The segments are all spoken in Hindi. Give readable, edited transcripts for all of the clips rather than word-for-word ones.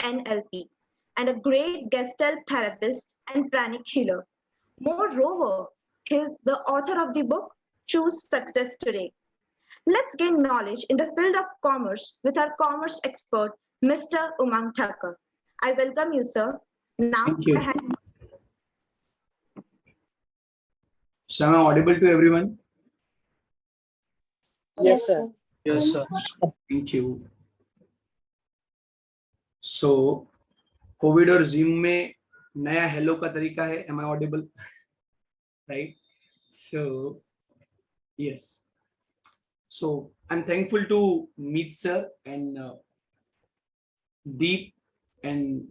NLP, and a great Gestalt therapist and pranic healer. Moreover, he's the author of the book Choose Success Today. Let's gain knowledge in the field of commerce with our commerce expert, Mr. Umang Thakur. I welcome you, sir. Now, Thank you. So am I audible to everyone? Yes, sir. Yes, sir. Thank you. So, COVID और Zoom में नया hello का तरीका है. Am I audible? Right? So, yes. So, I'm thankful to meet sir and Deep, and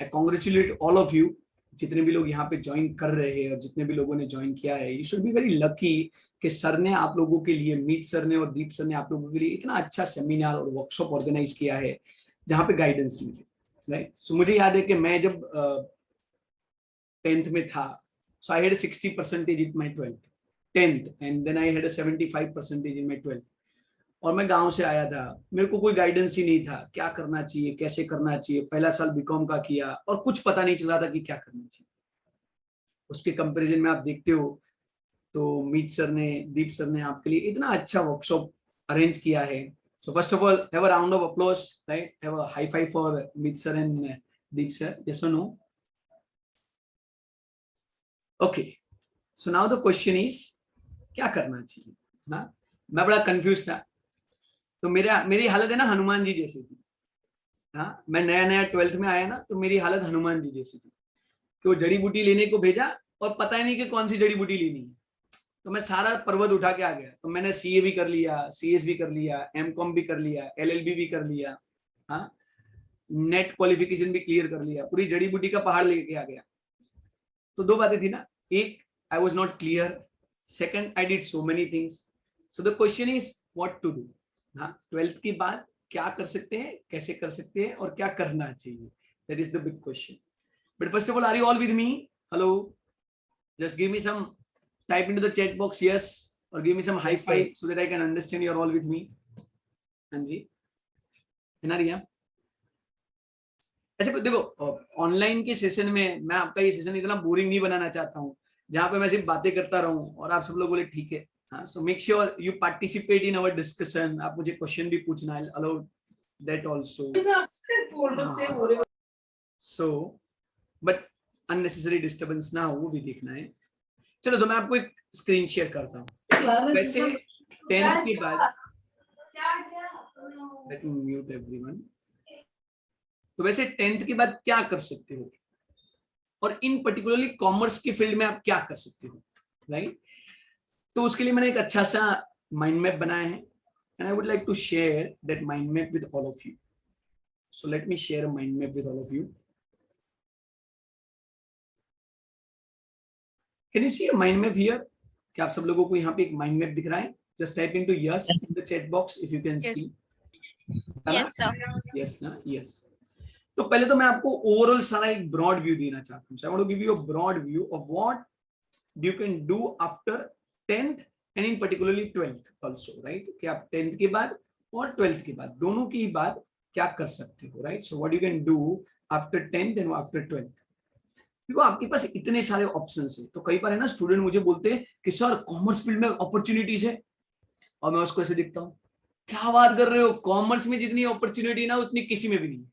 I congratulate all of you. जितने भी लोग यहाँ पे ज्वाइन कर रहे हैं और जितने भी लोगों ने ज्वाइन किया है, you should be very lucky कि सर ने आप लोगों के लिए, मीत सर ने और दीप सर ने आप लोगों के लिए इतना अच्छा सेमिनार और वर्कशॉप ऑर्गेनाइज किया है जहाँ पे गाइडेंस मिले, राइट. सो मुझे याद है कि मैं जब 10th में था, so I had 60% in my 10th and then I had 75% in my 12th. और मैं गांव से आया था, मेरे को कोई गाइडेंस ही नहीं था क्या करना चाहिए, कैसे करना चाहिए. पहला साल बीकॉम का किया और कुछ पता नहीं चल रहा था कि क्या करना चाहिए. उसके कंपैरिजन में आप देखते हो तो मीत सर ने, दीप सर ने आपके लिए इतना अच्छा वर्कशॉप अरेंज किया है. So first of all have a round of applause, right. Have a high five for Meet sir and Deep sir. Yes और no? Okay. So now the question is क्या करना चाहिए ना. मैं बड़ा कंफ्यूज था. तो मेरी हालत है ना हनुमान जी जैसी थी. हाँ, मैं नया 12th में आया ना, तो मेरी हालत हनुमान जी जैसी थी कि वो जड़ी बूटी लेने को भेजा और पता ही नहीं कि कौन सी जड़ी बूटी लेनी है. तो मैं सारा पर्वत उठा के आ गया. तो मैंने CA भी कर लिया, CS भी कर लिया, MCOM भी कर लिया, LLB भी कर लिया, हाँ, नेट क्वालिफिकेशन भी क्लियर कर लिया, पूरी जड़ी बूटी का पहाड़ लेके आ गया. तो दो बातें थी ना. एक, I was not clear. Second, I did so many things. So the question is what to do. हाँ, 12th के बाद क्या कर सकते हैं, कैसे कर सकते हैं और क्या करना चाहिए. That is the big question. But first of all, are you all with me? Hello, just give me some, type into the chat box yes और give me some high five so that I can understand you are all with me. हाँ जी, है ना रिया? ऐसे देखो, ऑनलाइन के सेशन में मैं आपका ये सेशन इतना बोरिंग नहीं बनाना चाहता हूँ जहाँ पे मैं सिर्फ बातें करता रहूं और आप सब लोग बोले ठीक है. हाँ, so make sure you participate in our discussion. आप मुझे क्वेश्चन भी पूछना है, allow that also. So but unnecessary disturbance ना हो, वो भी देखना है. चलो, तो मैं आपको एक स्क्रीन शेयर करता हूँ. वैसे 10th के बाद, लेट मी म्यूट एवरीवन. तो वैसे 10th के बाद क्या कर सकते हो और इन पर्टिकुलरली कॉमर्स के फील्ड में आप क्या कर सकते हो, राइट. तो उसके लिए मैंने एक अच्छा सा माइंड मैप बनाया है and I would like to share that mind map with all of you. So let me share a mind map with all of you. Can you see a mind map here? क्या आप सब लोगों को यहाँ पे एक माइंड मैप दिख रहा है? Just type into yes in the chat box if you can see. Yes sir. Yes ना? यस. तो पहले तो मैं आपको ओवरऑल सारा एक ब्रॉड व्यू देना चाहता हूँ. I want to give you a broad view of what you can do after 10th and in particularly 12th also, right. कि आप 10th के बाद और 12th के बाद दोनों की बाद क्या कर सकते हो, right. So what you can do after 10th and after 12th. देखो, आपके पास इतने सारे ऑप्शंस है. तो कई बार है ना, स्टूडेंट मुझे बोलते हैं कि सर कॉमर्स फील्ड में अपॉर्चुनिटीज है, और मैं उसको ऐसे दिखता हूँ, क्या बात कर रहे हो, कॉमर्स में जितनी अपॉर्चुनिटी ना उतनी किसी में भी नहीं.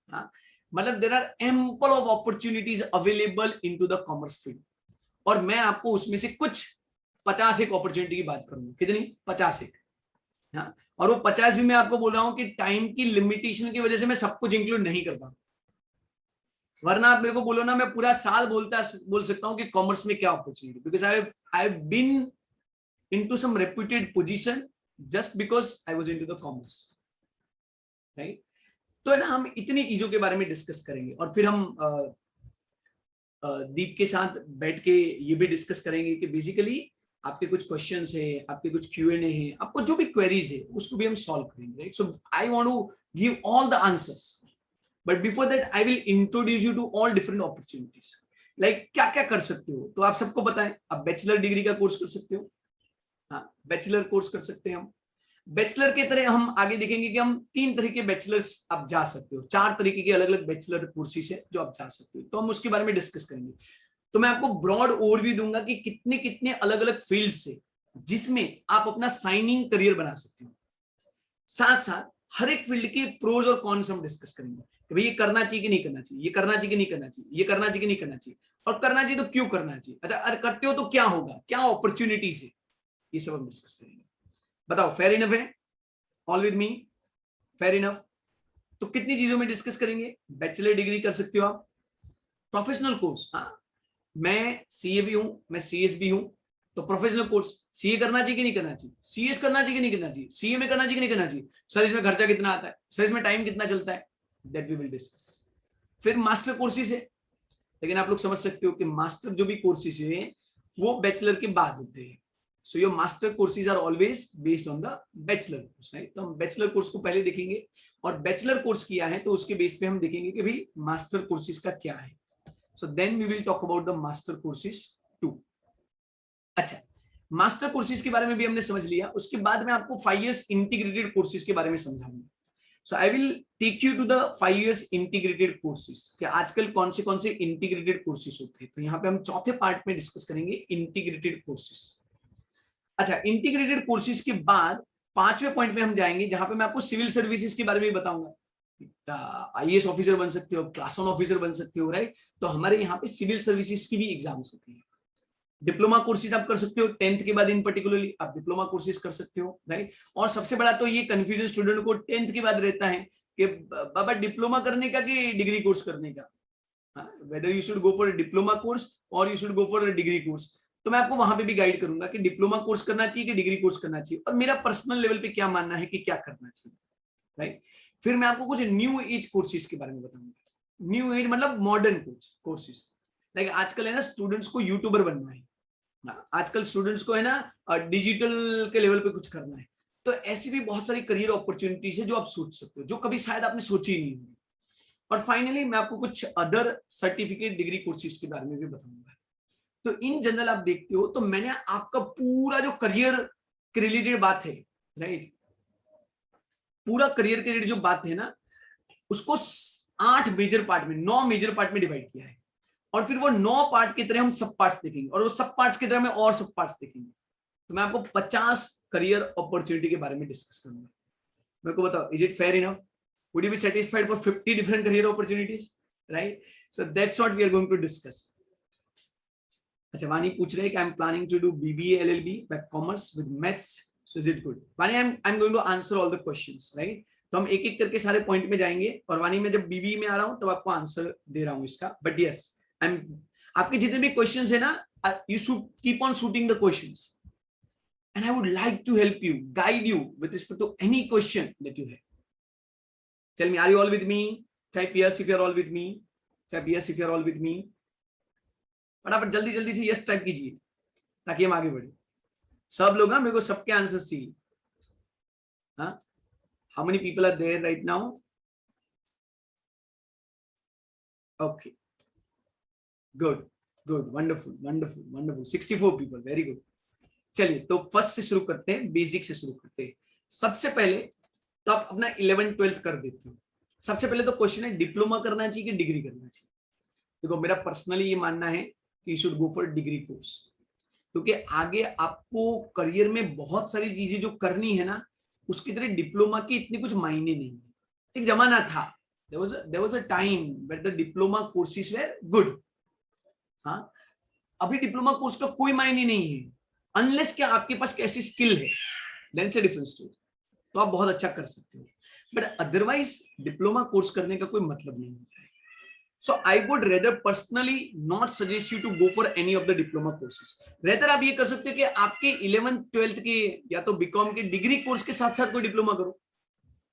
हाँ, मतलब there are ample of opportunities available into the commerce field. और मैं आपको उसमें से कुछ 50 एक अपॉर्चुनिटी की बात करूंगा. कितनी? 50 एक. हाँ, और वो 50 भी मैं आपको बोल रहा हूं कि टाइम की लिमिटेशन की वजह से मैं सब कुछ इंक्लूड नहीं कर पाऊंगा. वरना आप मेरे को बोलो ना, मैं पूरा साल बोल सकता हूं कि कॉमर्स में क्या opportunity, because I have been into some reputed position just because I was into the commerce, right. तो है ना, हम इतनी चीजों के बारे में डिस्कस करेंगे और फिर हम दीप के साथ बैठ के ये भी डिस्कस करेंगे कि बेसिकली आपके कुछ क्वेश्चंस है, आपके कुछ Q&A है, आपको जो भी क्वेरीज है उसको भी हम सॉल्व करेंगे, right. So I want to give all the answers, but before that I will introduce you to all different opportunities. Like क्या क्या कर सकते हो. तो आप सबको पता है, आप बैचलर डिग्री का कोर्स कर सकते हो. हाँ, बैचलर कोर्स कर सकते हैं हम. बैचलर के तरह हम आगे देखेंगे कि हम 3 तरह के बैचलर्स आप जा सकते हो, 4 तरीके के अलग अलग बैचलर कोर्सेज है जो आप जा सकते हो, तो हम उसके बारे में डिस्कस करेंगे। तो मैं आपको ब्रॉड ओवरव्यू दूंगा कि कितने कितने अलग अलग फील्ड से जिसमें आप अपना साइनिंग करियर बना सकते हो। साथ साथ हर एक फील्ड के प्रोज और कॉन्स हम डिस्कस करेंगे कि भाई ये करना चाहिए कि नहीं करना चाहिए, ये करना चाहिए कि नहीं करना चाहिए, ये करना चाहिए कि नहीं करना चाहिए, और करना चाहिए तो क्यों करना चाहिए, अच्छा अगर करते हो तो क्या होगा, क्या अपॉर्चुनिटीज है, ये सब हम डिस्कस करेंगे। बताओ फेयर इनफ है? All with me? Fair enough? तो कितनी चीजों में डिस्कस करेंगे? बैचलर डिग्री कर सकते हो आप, प्रोफेशनल कोर्स, हाँ मैं सीए भी हूं, मैं सीएस भी हूं, तो प्रोफेशनल कोर्स सीए करना चाहिए कि नहीं करना चाहिए, सीएस करना चाहिए कि नहीं करना चाहिए, सीए में करना चाहिए कि नहीं करना चाहिए, सर इसमें खर्चा कितना आता है, सर इसमें टाइम कितना चलता है, दैट वी विल डिस्कस। फिर मास्टर कोर्सेज है, लेकिन आप लोग समझ सकते हो कि मास्टर जो भी कोर्सेज है वो बैचलर के बाद होते हैं, so your master courses are always based on the bachelor course, right. तो हम बैचलर कोर्स को पहले देखेंगे, और बैचलर कोर्स किया है तो उसके बेस पे हम देखेंगे कि भाई मास्टर कोर्सेज का क्या है। So then we will talk about the master courses too. अच्छा, मास्टर कोर्सेज के बारे में भी हमने समझ लिया, उसके बाद में आपको 5 years इंटीग्रेटेड कोर्सेज के बारे में समझाऊंगा। So I will take you to the 5 years integrated courses कि आजकल कौन से इंटीग्रेटेड कोर्सेज होते हैं। तो यहाँ पे हम चौथे पार्ट में डिस्कस करेंगे इंटीग्रेटेड कोर्सेज। अच्छा, इंटीग्रेटेड कोर्सेज के बाद 5वें पॉइंट में हम जाएंगे जहां पे मैं आपको सिविल सर्विसेज के बारे में बताऊंगा। आईएएस ऑफिसर बन सकते हो, क्लास 1 ऑफिसर बन सकते हो, राइट। तो हमारे यहाँ पे सिविल सर्विसेज की भी एग्जाम्स होती है। डिप्लोमा कोर्सेज आप कर सकते हो 10th के बाद, इन पर्टिकुलरली आप डिप्लोमा कोर्सेज कर सकते हो, राइट। और सबसे बड़ा तो ये कंफ्यूजन स्टूडेंट को 10th के बाद रहता है कि बाबा डिप्लोमा करने का कि डिग्री कोर्स करने का, whether you should go for diploma course और you should go for degree course. तो मैं आपको वहां पे भी गाइड करूंगा कि डिप्लोमा कोर्स करना चाहिए कि डिग्री कोर्स करना चाहिए, और मेरा पर्सनल लेवल पे क्या मानना है कि क्या करना चाहिए, राइट। फिर मैं आपको कुछ न्यू एज कोर्सेज के बारे में बताऊंगा। न्यू एज मतलब मॉडर्न कोर्सेज, लाइक आजकल है ना स्टूडेंट्स को यूट्यूबर बनना है, आजकल स्टूडेंट्स को है ना डिजिटल के लेवल पे कुछ करना है, तो ऐसी भी बहुत सारी करियर अपॉर्चुनिटीज है जो आप सोच सकते हो, जो कभी शायद आपने सोची ही नहीं होगी। और फाइनली मैं आपको कुछ अदर सर्टिफिकेट डिग्री कोर्सेज के बारे में भी बताऊंगा। तो इन जनरल आप देखते हो तो मैंने आपका पूरा जो करियर के रिलेटेड बात है, राइट, पूरा करियर के रिलेटेड जो बात है ना उसको 8 मेजर पार्ट में, 9 मेजर पार्ट में डिवाइड किया है, और फिर वो 9 पार्ट की तरह हम सब पार्ट्स देखेंगे, और वो सब पार्ट्स की तरह में और सब पार्ट्स देखेंगे। तो मैं आपको 50 करियर अपॉर्चुनिटी के बारे में डिस्कस करूंगा। मेरे को बताओ, is it fair enough? Would you be satisfied for 50 different career opportunities, right? So that's what we are going to discuss. अच्छा, वानी पूछ रहे हैं कि I am planning to do BBA LLB by commerce with maths, so is it good? Vani, I am going to answer all the questions, right. तो हम एक एक करके सारे पॉइंट में जाएंगे, और वानी में जब बीबीए में आ रहा हूं तब आपको आंसर दे रहा हूं इसका। बट यस, आई एम, आपके जितने भी क्वेश्चंस है ना, you should keep on shooting the questions, and I would like to help you, guide you with respect to any question that you have. Tell me, are you all with me? Type yes if you are all with me. Type yes if you are all with me. फटाफट जल्दी जल्दी से yes टाइप कीजिए ताकि हम आगे बढ़े। सब लोग, मेरे को सबके आंसर्स चाहिए। हाँ, how many people are there right now? Okay, good, good, wonderful, wonderful, wonderful. 64 people, very good. चलिए, तो फर्स्ट से शुरू करते हैं, बेसिक से शुरू करते हैं। सबसे पहले तो आप अपना 11th 12th कर देते हो। सबसे पहले तो क्वेश्चन है, डिप्लोमा करना चाहिए कि डिग्री करना चाहिए? देखो, मेरा पर्सनली ये मानना है कि you should go for degree course, क्योंकि आगे आपको करियर में बहुत सारी चीजें जो करनी है ना, उसकी तरह डिप्लोमा की इतनी कुछ मायने नहीं है। एक जमाना था, there was a time where the diploma courses were good। हाँ, अभी डिप्लोमा कोर्स का कोई मायने नहीं है, अनलेस कि आपके पास कैसी स्किल है, then it's a different story, तो आप बहुत अच्छा कर सकते हो, बट अदरवाइज डिप्लोमा कोर्स करने का कोई मतलब नहीं होता है। So I would rather personally not suggest you to go for any of the diploma courses. Rather आप ये कर सकते हो कि आपके 11th 12th के या तो बीकॉम के डिग्री कोर्स के साथ साथ कोई डिप्लोमा करो।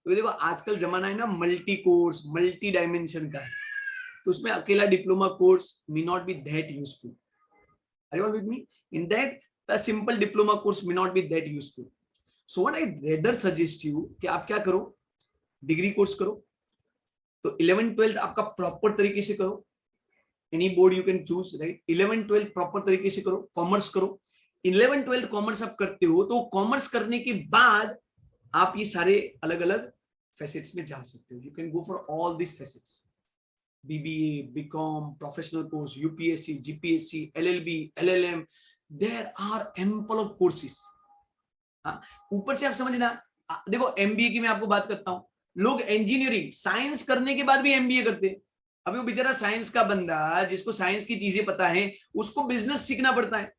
तो देखो, आजकल जमाना है ना मल्टी कोर्स, मल्टी डायमेंशन का है, तो उसमें अकेला diploma course may not be that useful. Are you all with me? In that a simple diploma course may not be that useful. So what I rather suggest you कि आप क्या करो, डिग्री कोर्स करो। तो 11th 12th आपका प्रॉपर तरीके से करो, any board you can choose, right. 11th 12th proper तरीके से करो, कॉमर्स करो। 11th 12th कॉमर्स आप करते हो तो कॉमर्स करने के बाद आप ये सारे अलग अलग फैसेट्स में जा सकते हो. You can go for all this facets, BBA, BCom, professional course, UPSC, GPSC, LLB, LLM, there are ample of courses. ऊपर से आप समझना, देखो एमबीए की मैं आपको बात करता हूं, लोग इंजीनियरिंग साइंस करने के बाद भी एमबीए करते हैं. अभी वो बेचारा साइंस का बंदा जिसको साइंस की चीजें पता है, उसको बिजनेस सीखना पड़ता है,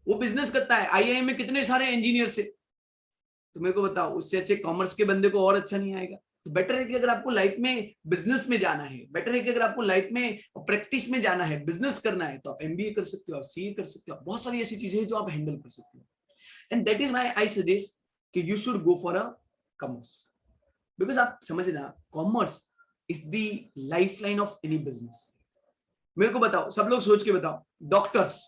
वो बिजनेस करता है. आईआईएम में कितने सारे इंजीनियर से, तो मेरे को बताओ, उससे अच्छे कॉमर्स के बंदे को और अच्छा नहीं आएगा. तो बेटर है कि अगर आपको लाइफ में बिजनेस में जाना है, बेटर है कि अगर आपको लाइफ में प्रैक्टिस में जाना है, बिजनेस करना है, तो आप एमबीए कर सकते हो, आप सीए कर सकते हो, बहुत सारी ऐसी चीजें हैं जो आप हैंडल कर सकते हो. And that is why I suggest कि you should go for a commerce, because आप समझना, commerce is the lifeline of any business. मेरे को बताओ, सब लोग सोच के बताओ, डॉक्टर्स,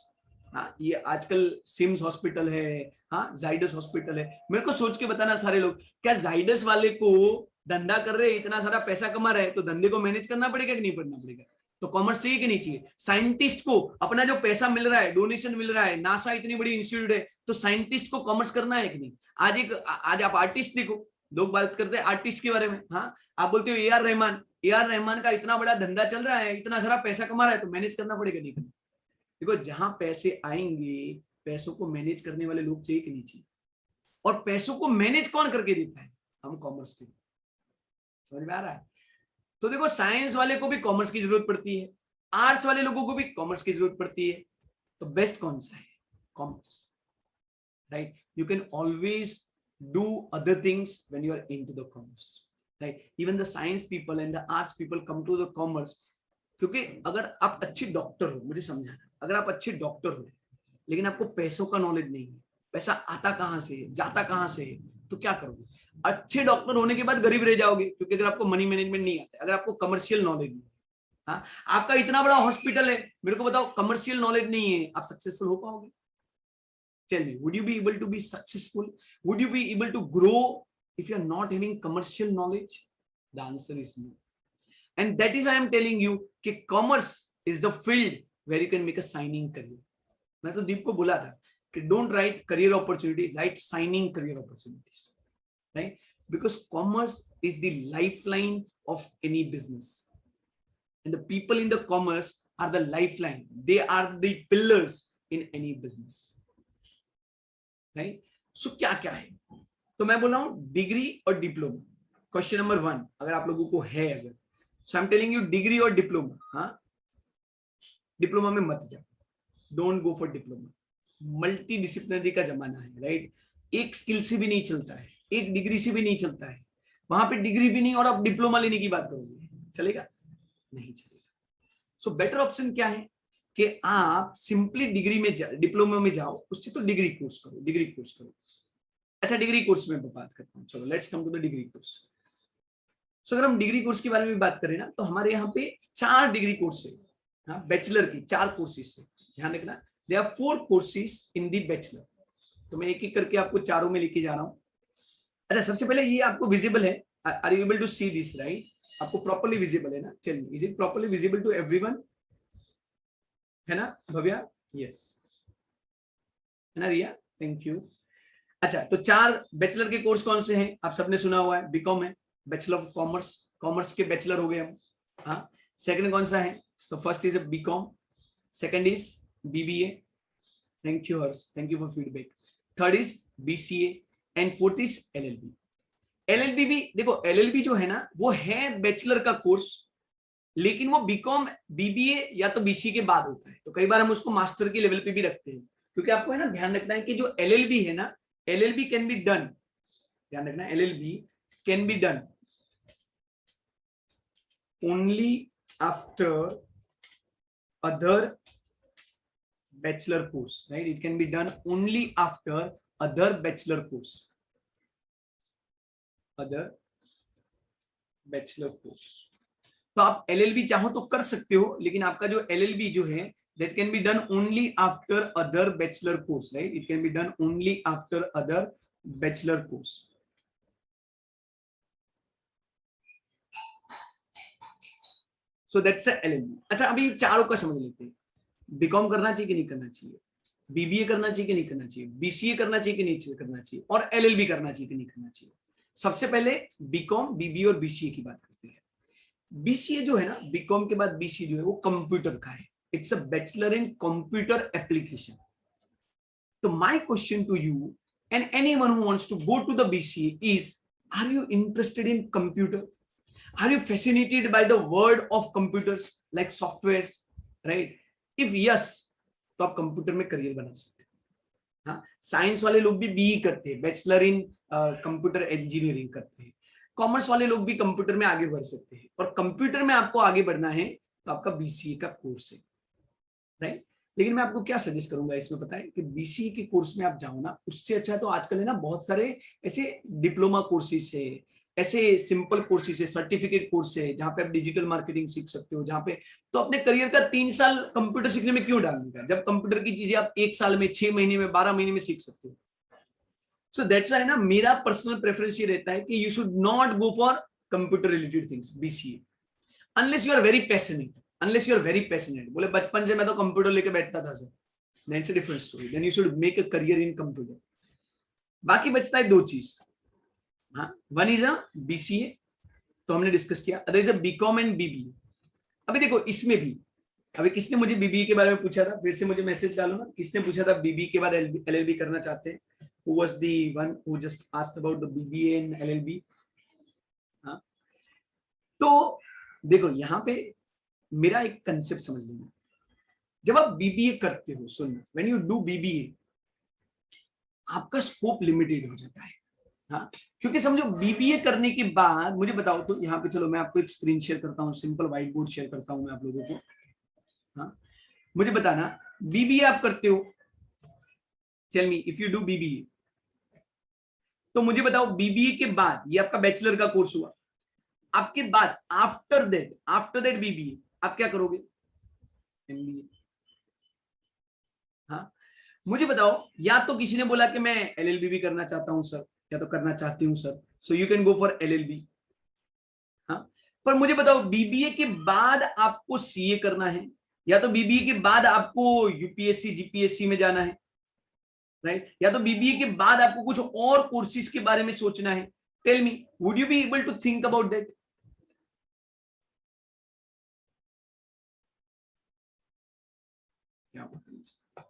हाँ ये आजकल सिम्स हॉस्पिटल है, हाँ जाइडस हॉस्पिटल है, मेरे को सोच के बताना सारे लोग, क्या जाइडस वाले को धंधा कर रहे, इतना सारा पैसा कमा रहे, तो धंधे को मैनेज करना पड़ेगा कि नहीं करना पड़ेगा? तो कॉमर्स चाहिए कि नहीं चाहिए? साइंटिस्ट को अपना जो पैसा मिल रहा है, डोनेशन मिल रहा है, नासा इतनी बड़ी इंस्टीट्यूट है, तो साइंटिस्ट को कॉमर्स करना है कि नहीं? आज आप आर्टिस्ट देखो, लोग बात करते हैं आर्टिस्ट के बारे में, हाँ आप बोलते हो ए आर रहमान का इतना बड़ा धंधा चल रहा है, इतना सारा पैसा कमा रहा है, तो मैनेज करना पड़ेगा नहीं करना? देखो जहां पैसे आएंगे, पैसों को मैनेज करने वाले लोग चाहिए कि नहीं चाहिए? और पैसों को मैनेज कौन करके देता है? हम कॉमर्स के. समझ में आ रहा है? तो देखो साइंस वाले को भी कॉमर्स की जरूरत पड़ती है, आर्ट्स वाले लोगों को भी कॉमर्स की जरूरत पड़ती है. तो बेस्ट कौन सा है? Commerce, right? You can always do other things when you are into the commerce, right? Even the science people and the arts people come to the commerce, क्योंकि अगर आप अच्छे डॉक्टर हो, मुझे समझाना, अगर आप अच्छे डॉक्टर हो लेकिन आपको पैसों का नॉलेज नहीं है, पैसा आता कहां से है, जाता कहां से है, तो क्या करोगे? अच्छे डॉक्टर होने के बाद गरीब रह जाओगे, क्योंकि अगर आपको मनी मैनेजमेंट नहीं आता, अगर आपको कमर्शियल नॉलेज नहीं, हाँ आपका इतना बड़ा हॉस्पिटल है, मेरे को बताओ कमर्शियल नॉलेज नहीं है, आप सक्सेसफुल हो पाओगे? Tell me, would you be able to be successful? Would you be able to grow if you are not having commercial knowledge? The answer is no. And that is why I am telling you कि commerce is the field where you can make a signing career. मैं तो दीप को बोला था कि don't write career opportunity, write signing career opportunities, right? Because commerce is the lifeline of any business, and the people in the commerce are the lifeline. They are the pillars in any business, right? So क्या क्या है? तो मैं बोल रहा हूं डिग्री और डिप्लोमा. क्वेश्चन नंबर 1 अगर आप लोगों को है, अगर so I am telling you degree और डिप्लोमा. हाँ डिप्लोमा में मत जाओ, don't go for diploma. Multidisciplinary का जमाना है, राइट? एक स्किल से भी नहीं चलता है, एक डिग्री से भी नहीं चलता है. वहां पे डिग्री भी नहीं और आप डिप्लोमा लेने की बात करोगे, चलेगा? नहीं चलेगा. सो बेटर ऑप्शन क्या है कि आप सिंपली डिग्री में डिप्लोमा में जाओ, उससे तो डिग्री कोर्स करो, डिग्री कोर्स करो. अच्छा डिग्री कोर्स में बात करता हूँ, चलो let's come to the degree course. सो अगर हम डिग्री कोर्स के बारे में बात करें ना, तो हमारे यहाँ पे 4 डिग्री कोर्स है. हाँ बैचलर की 4 कोर्सेज है, ध्यान रखना. They are 4 courses in the bachelor. तो मैं एक एक करके आपको चारों में लेके जा रहा हूँ. अच्छा सबसे पहले ये आपको विजिबल है, are you able to see this, right? आपको प्रॉपर्ली विजिबल है ना? चलिए, is it properly visible to everyone? है ना भव्या? यस है ना रिया? Thank you. अच्छा तो 4 बैचलर के कोर्स कौन से हैं? आप सबने सुना हुआ है, बीकॉम है, बैचलर ऑफ कॉमर्स, कॉमर्स के बैचलर हो गए हम. हाँ सेकंड कौन सा है? So first is BCom, second is BBA, thank you Harsh, thank you for feedback. Third is BCA and fourth is LLB. LLB भी देखो, एलएलबी जो है ना वो है बैचलर का कोर्स, लेकिन वो बीकॉम बीबीए या तो बीसीए के बाद होता है. तो कई बार हम उसको मास्टर के लेवल पे भी रखते हैं, क्योंकि आपको है ना ध्यान रखना है कि जो एलएलबी है ना, LLB can be done, ध्यान रखना, LLB can be done only after other bachelor course, right? It can be done only after other bachelor course, other bachelor course. तो आप LLB चाहो तो कर सकते हो, लेकिन आपका जो LLB जो है that can be done only after other bachelor course, right? It can be done only after other bachelor course. So that's a LLB. अच्छा अभी चारों का समझ लेते हैं. बीकॉम करना चाहिए कि नहीं करना चाहिए, बीबीए करना चाहिए कि नहीं करना चाहिए, बीसीए करना चाहिए कि नहीं करना चाहिए, और एलएलबी करना चाहिए कि नहीं करना चाहिए. सबसे पहले बीकॉम, बीबीए और बीसीए की बात करते हैं। बीसीए जो है ना, बीकॉम के बाद बीसीए जो है वो कंप्यूटर का है। It's a bachelor in computer application. तो my question to you and anyone who wants to go to the BCA is, are you interested in computer? Are you fascinated by the world of computers like softwares, right? If yes, तो आप कंप्यूटर में करियर बना सकते हैं। हाँ, साइंस वाले लोग भी बीई करते हैं, बैचलर इन कंप्यूटर इंजीनियरिंग करते हैं। कॉमर्स वाले लोग भी कंप्यूटर में आगे बढ़ सकते हैं, और कंप्यूटर में आपको आगे बढ़ना है तो आपका बीसीए का कोर्स है, राइट? लेकिन मैं आपको क्या सजेस्ट करूंगा इसमें, पता है कि बीसीए के कोर्स में आप जाओ ना, उससे अच्छा तो आजकल है ना बहुत सारे ऐसे डिप्लोमा कोर्सेज है, ऐसे सिंपल कोर्सेज है, सर्टिफिकेट कोर्स है, जहां पे आप डिजिटल मार्केटिंग सीख सकते हो, जहां पे तो अपने करियर का 3 साल कंप्यूटर सीखने में क्यों डालने का, जब कंप्यूटर की चीजें आप 1 साल में, 6 महीने में, 12 महीने में सीख सकते हो। सो दैट्स व्हाई ना मेरा पर्सनल प्रेफरेंस ये रहता है कि you should not go for computer related things BCA unless you are very passionate. unless you are very passionate, बोले बचपन से मैं तो कंप्यूटर लेके बैठता था sir, then it's a different story, then you should make a career in computer। बाकी बचता है 2 चीज, हाँ, वन इज अ बीसीए, तो हमने डिस्कस किया, other is a BCom and BBA. अभी देखो इसमें भी, अभी किसने मुझे बीबीए के बारे में पूछा था, फिर से मुझे मैसेज डालो ना, किसने पूछा था बीबीए के बाद एलएलबी करना चाहते हैं? who was the one who just asked about the BBA and LLB? हाँ, तो देखो यहाँ पे मेरा एक कंसेप्ट समझ लेना, जब आप बीबीए करते हो, सुनना, व्हेन यू डू बीबीए आपका स्कोप लिमिटेड हो जाता है। हाँ, क्योंकि समझो बीबीए करने के बाद, मुझे बताओ तो यहाँ पे, चलो मैं आपको एक स्क्रीन शेयर करता हूँ, सिंपल व्हाइट बोर्ड शेयर करता हूँ मैं आप लोगों को। हाँ, मुझे बताना बीबीए आप करते हो, tell me if you do BBA, तो मुझे बताओ बीबीए के बाद, ये आपका बैचलर का कोर्स हुआ, आपके बाद आफ्टर दैट बीबीए आप क्या करोगे? एमबीए। हाँ, मुझे बताओ, या तो किसी ने बोला कि मैं एलएलबी भी करना चाहता हूं सर, या तो करना चाहती हूं sir, so you can go for LLB. हाँ, पर मुझे बताओ बीबीए के बाद आपको सीए करना है, या तो बीबीए के बाद आपको यूपीएससी जीपीएससी में जाना है, राइट? या तो बीबीए के बाद आपको कुछ और कोर्सेज के बारे में सोचना है। Tell me, would you be able to think about that?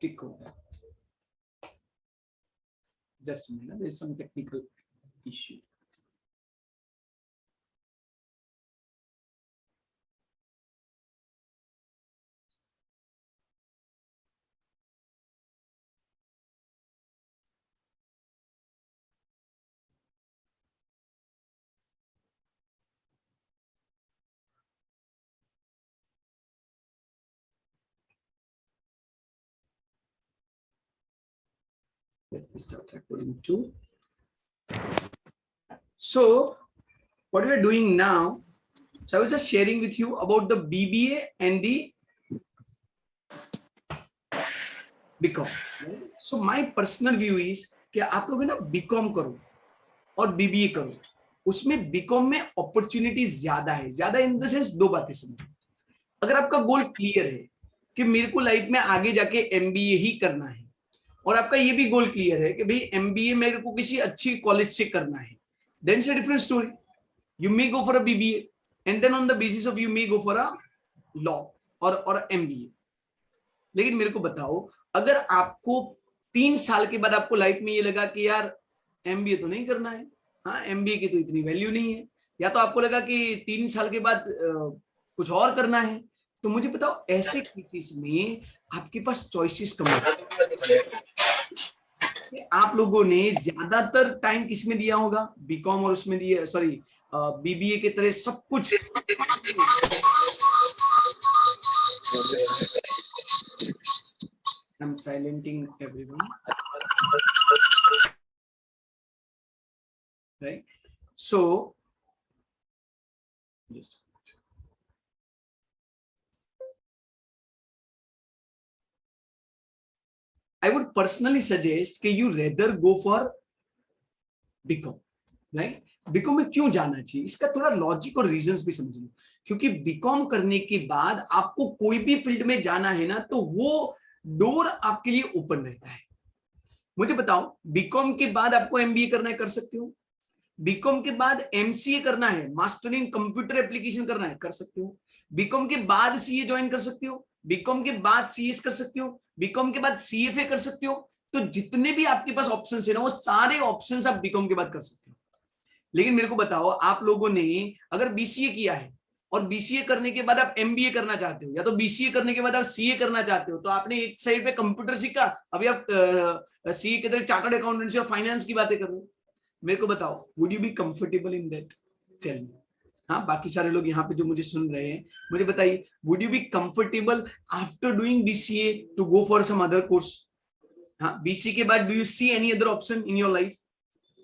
Tick हो गया, just a minute, there's some technical issue. Let me start recording too. So what we are doing now, so I was just sharing with you about the BBA and the BCom. So my personal view is कि आप लोग ना बीकॉम करो और बीबीए करो, उसमें बीकॉम में अपॉर्चुनिटी ज्यादा है, ज्यादा इन द सेंस, 2 बातें समझो। अगर आपका गोल क्लियर है कि मेरे को लाइफ में आगे जाके एमबीए ही करना है, और आपका ये भी गोल क्लियर है कि भाई एमबीए मेरे को किसी अच्छी कॉलेज से करना है, then it's a different story, you may go for a BBA and then on the basis of you may go for a law और एमबीए। लेकिन मेरे को बताओ, अगर आपको 3 साल के बाद आपको लाइफ में ये लगा कि यार एमबीए तो नहीं करना है, हाँ एमबीए की तो इतनी वैल्यू नहीं है, या तो आपको लगा कि 3 साल के बाद कुछ और करना है, तो मुझे बताओ ऐसे केसेस में आपके पास चॉइसेस कम है। आप लोगों ने ज्यादातर टाइम किस में दिया होगा? बीकॉम और उसमें दिया, सॉरी बीबीए के तरह सब कुछ। I'm silencing everyone, right? So just I would personally suggest कि you rather go for BCom, right? BCom में क्यों जाना चाहिए, इसका थोड़ा लॉजिक और रीजंस भी समझ लो। क्योंकि बीकॉम करने के बाद आपको कोई भी फील्ड में जाना है ना, तो वो डोर आपके लिए ओपन रहता है। मुझे बताओ, बीकॉम के बाद आपको एमबीए करना है, कर सकते हो, बीकॉम के बाद एमसीए करना है, मास्टर इन कंप्यूटर एप्लीकेशन करना है, कर सकते हो। बीकॉम के बाद सीए ज्वाइन कर सकते हो, बीकॉम के बाद सीएस कर सकते हो, बीकॉम के बाद सीएफए कर सकते हो। तो जितने भी आपके पास ऑप्शन है ना, वो सारे ऑप्शन आप बीकॉम के बाद कर सकते हो। लेकिन मेरे को बताओ, आप लोगों ने अगर बीसीए किया है और बीसीए करने के बाद आप एमबीए करना चाहते हो, या तो बीसीए करने के बाद आप सीए करना चाहते हो, तो आपने एक साइड पे कंप्यूटर सीखा, अभी आप सीए के तरह चार्टर्ड अकाउंटेंसी और फाइनेंस की बातें कर रहे हो। मेरे को बताओ, would you be comfortable in that? Tell me. हाँ, बाकी सारे लोग यहाँ पे जो मुझे सुन रहे हैं, मुझे बताइए, would you be comfortable after doing BCA to go for some other course? हाँ, बीसीए के बाद do you see any other option in your life?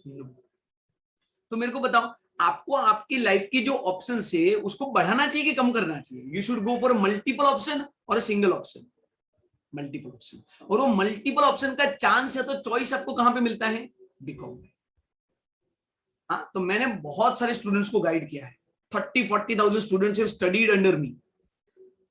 No. तो मेरे को बताओ, आपको आपकी लाइफ की जो ऑप्शन है उसको बढ़ाना चाहिए कि कम करना चाहिए? You should go for multiple option और a single option. Multiple option. और वो मल्टीपल ऑप्शन का चांस है तो चॉइस आपको कहां पे मिलता है? बीकॉम में। हाँ, तो मैंने बहुत सारे स्टूडेंट्स को गाइड किया है, 30-40,000 स्टूडेंट्स हैव स्टडीड अंडर मी।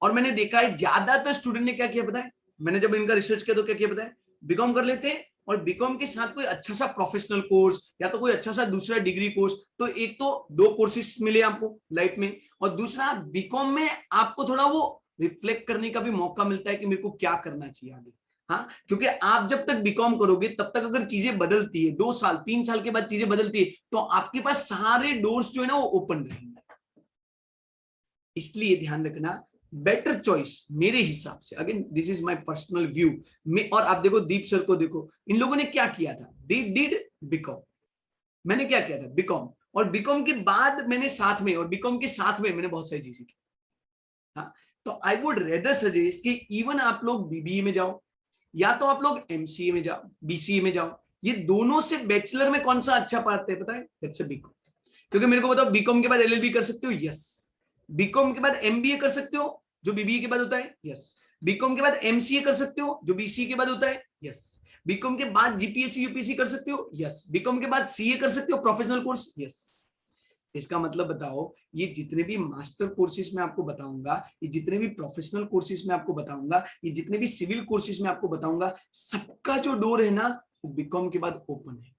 और मैंने देखा है ज्यादातर स्टूडेंट ने क्या किया पता है? मैंने जब इनका रिसर्च किया तो क्या किया पता है? बीकॉम कर लेते हैं और बीकॉम के साथ कोई अच्छा सा प्रोफेशनल कोर्स या तो कोई अच्छा सा दूसरा डिग्री कोर्स। तो एक तो 2 कोर्सेज मिले आपको लाइफ में, और दूसरा बीकॉम में आपको थोड़ा वो रिफ्लेक्ट करने का भी मौका मिलता है कि मेरे को क्या करना चाहिए आगे। हाँ, क्योंकि आप जब तक बीकॉम करोगे तब तक अगर चीजें बदलती है, 2 साल 3 साल के बाद चीजें बदलती है, तो आपके पास सारे डोर्स जो है ना वो ओपन रहेंगे। इसलिए ध्यान रखना, बेटर चॉइस मेरे हिसाब से, again this is my personal view. और आप देखो दीप सर को देखो, इन लोगों ने क्या किया था? They did BCom. मैंने क्या किया था? बीकॉम। और बीकॉम के बाद मैंने साथ में, और बीकॉम के साथ में मैंने बहुत सारी चीजें की। हाँ, तो आई वुड रेदर सजेस्ट कि इवन आप लोग बीबीए में जाओ या तो आप लोग एमसीए में जाओ, बीसीए में जाओ। ये दोनों से बैचलर में कौन सा अच्छा पढ़ते हैं पता है? That's a BCom. क्योंकि मेरे को बताओ, बीकॉम के बाद एलएलबी कर सकते हो? यस। बीकॉम के बाद एमबीए कर सकते हो, जो बीबीए के बाद होता है? यस। बीकॉम के बाद एमसीए कर सकते हो, जो बीसीए के बाद होता है? यस। बीकॉम के बाद जीपीएससी यूपीएससी कर सकते हो? यस। बीकॉम के बाद सीए कर सकते हो, प्रोफेशनल कोर्स? यस। इसका मतलब बताओ, ये जितने भी मास्टर कोर्सेज में आपको बताऊंगा, ये जितने भी प्रोफेशनल कोर्सेज में आपको बताऊंगा, ये जितने भी सिविल कोर्सेज में आपको बताऊंगा, सबका जो डोर है ना वो बीकॉम के बाद ओपन है।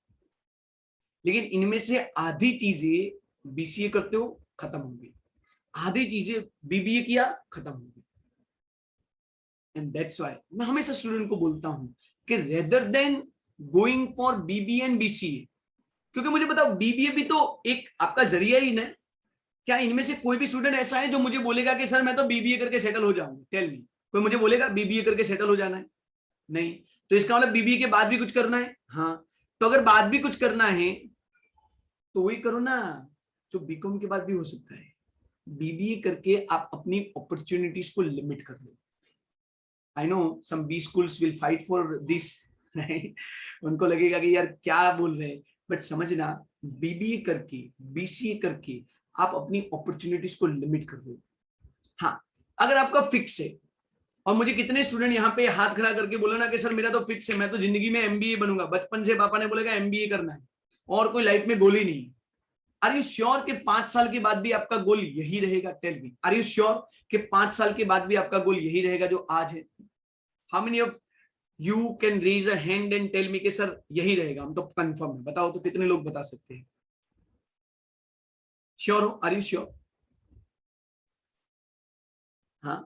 लेकिन इनमें से आधी चीजें बीसीए करते हो खत्म होंगी, आधी चीजें बीबीए किया खत्म होगी। एंड दैट्स व्हाई मैं हमेशा स्टूडेंट को बोलता हूं कि rather than going for BBA and BCA, क्योंकि मुझे बताओ बीबीए भी तो एक आपका जरिया ही ना। क्या इनमें से कोई भी स्टूडेंट ऐसा है जो मुझे बोलेगा कि सर मैं तो बीबीए करके सेटल हो जाऊंगा? टेल मी, कोई मुझे बोलेगा बीबीए करके सेटल हो जाना है? नहीं। तो इसका मतलब बीबीए के बाद भी कुछ करना है? हाँ। तो अगर बाद भी कुछ करना है तो वही करो ना जो बीकॉम के बाद भी हो सकता है। बीबीए करके आप अपनी अपॉर्चुनिटीज को लिमिट कर दो। I know some B schools will fight for this, उनको लगेगा कि यार क्या बोल रहे हैं, बट समझना, बीबीए करके बीसीए करके आप अपनी अपॉर्चुनिटीज को लिमिट कर दो। हाँ, अगर आपका फिक्स है, और मुझे कितने स्टूडेंट यहाँ पे हाथ खड़ा करके बोला ना कि सर मेरा तो फिक्स है, मैं तो जिंदगी में एमबीए बनूंगा, बचपन से पापा ने बोलेगा एमबीए करना है और कोई लाइफ में गोल ही नहीं। आर यू श्योर कि 5 साल के बाद भी आपका गोल यही रहेगा? Tell me, are you sure कि 5 साल के बाद भी आपका गोल यही रहेगा जो आज है? How many of you can raise a hand and tell me कि सर यही रहेगा? हम तो कंफर्म है, बताओ तो कितने लोग बता सकते हैं? श्योर हो? Are you sure? हाँ।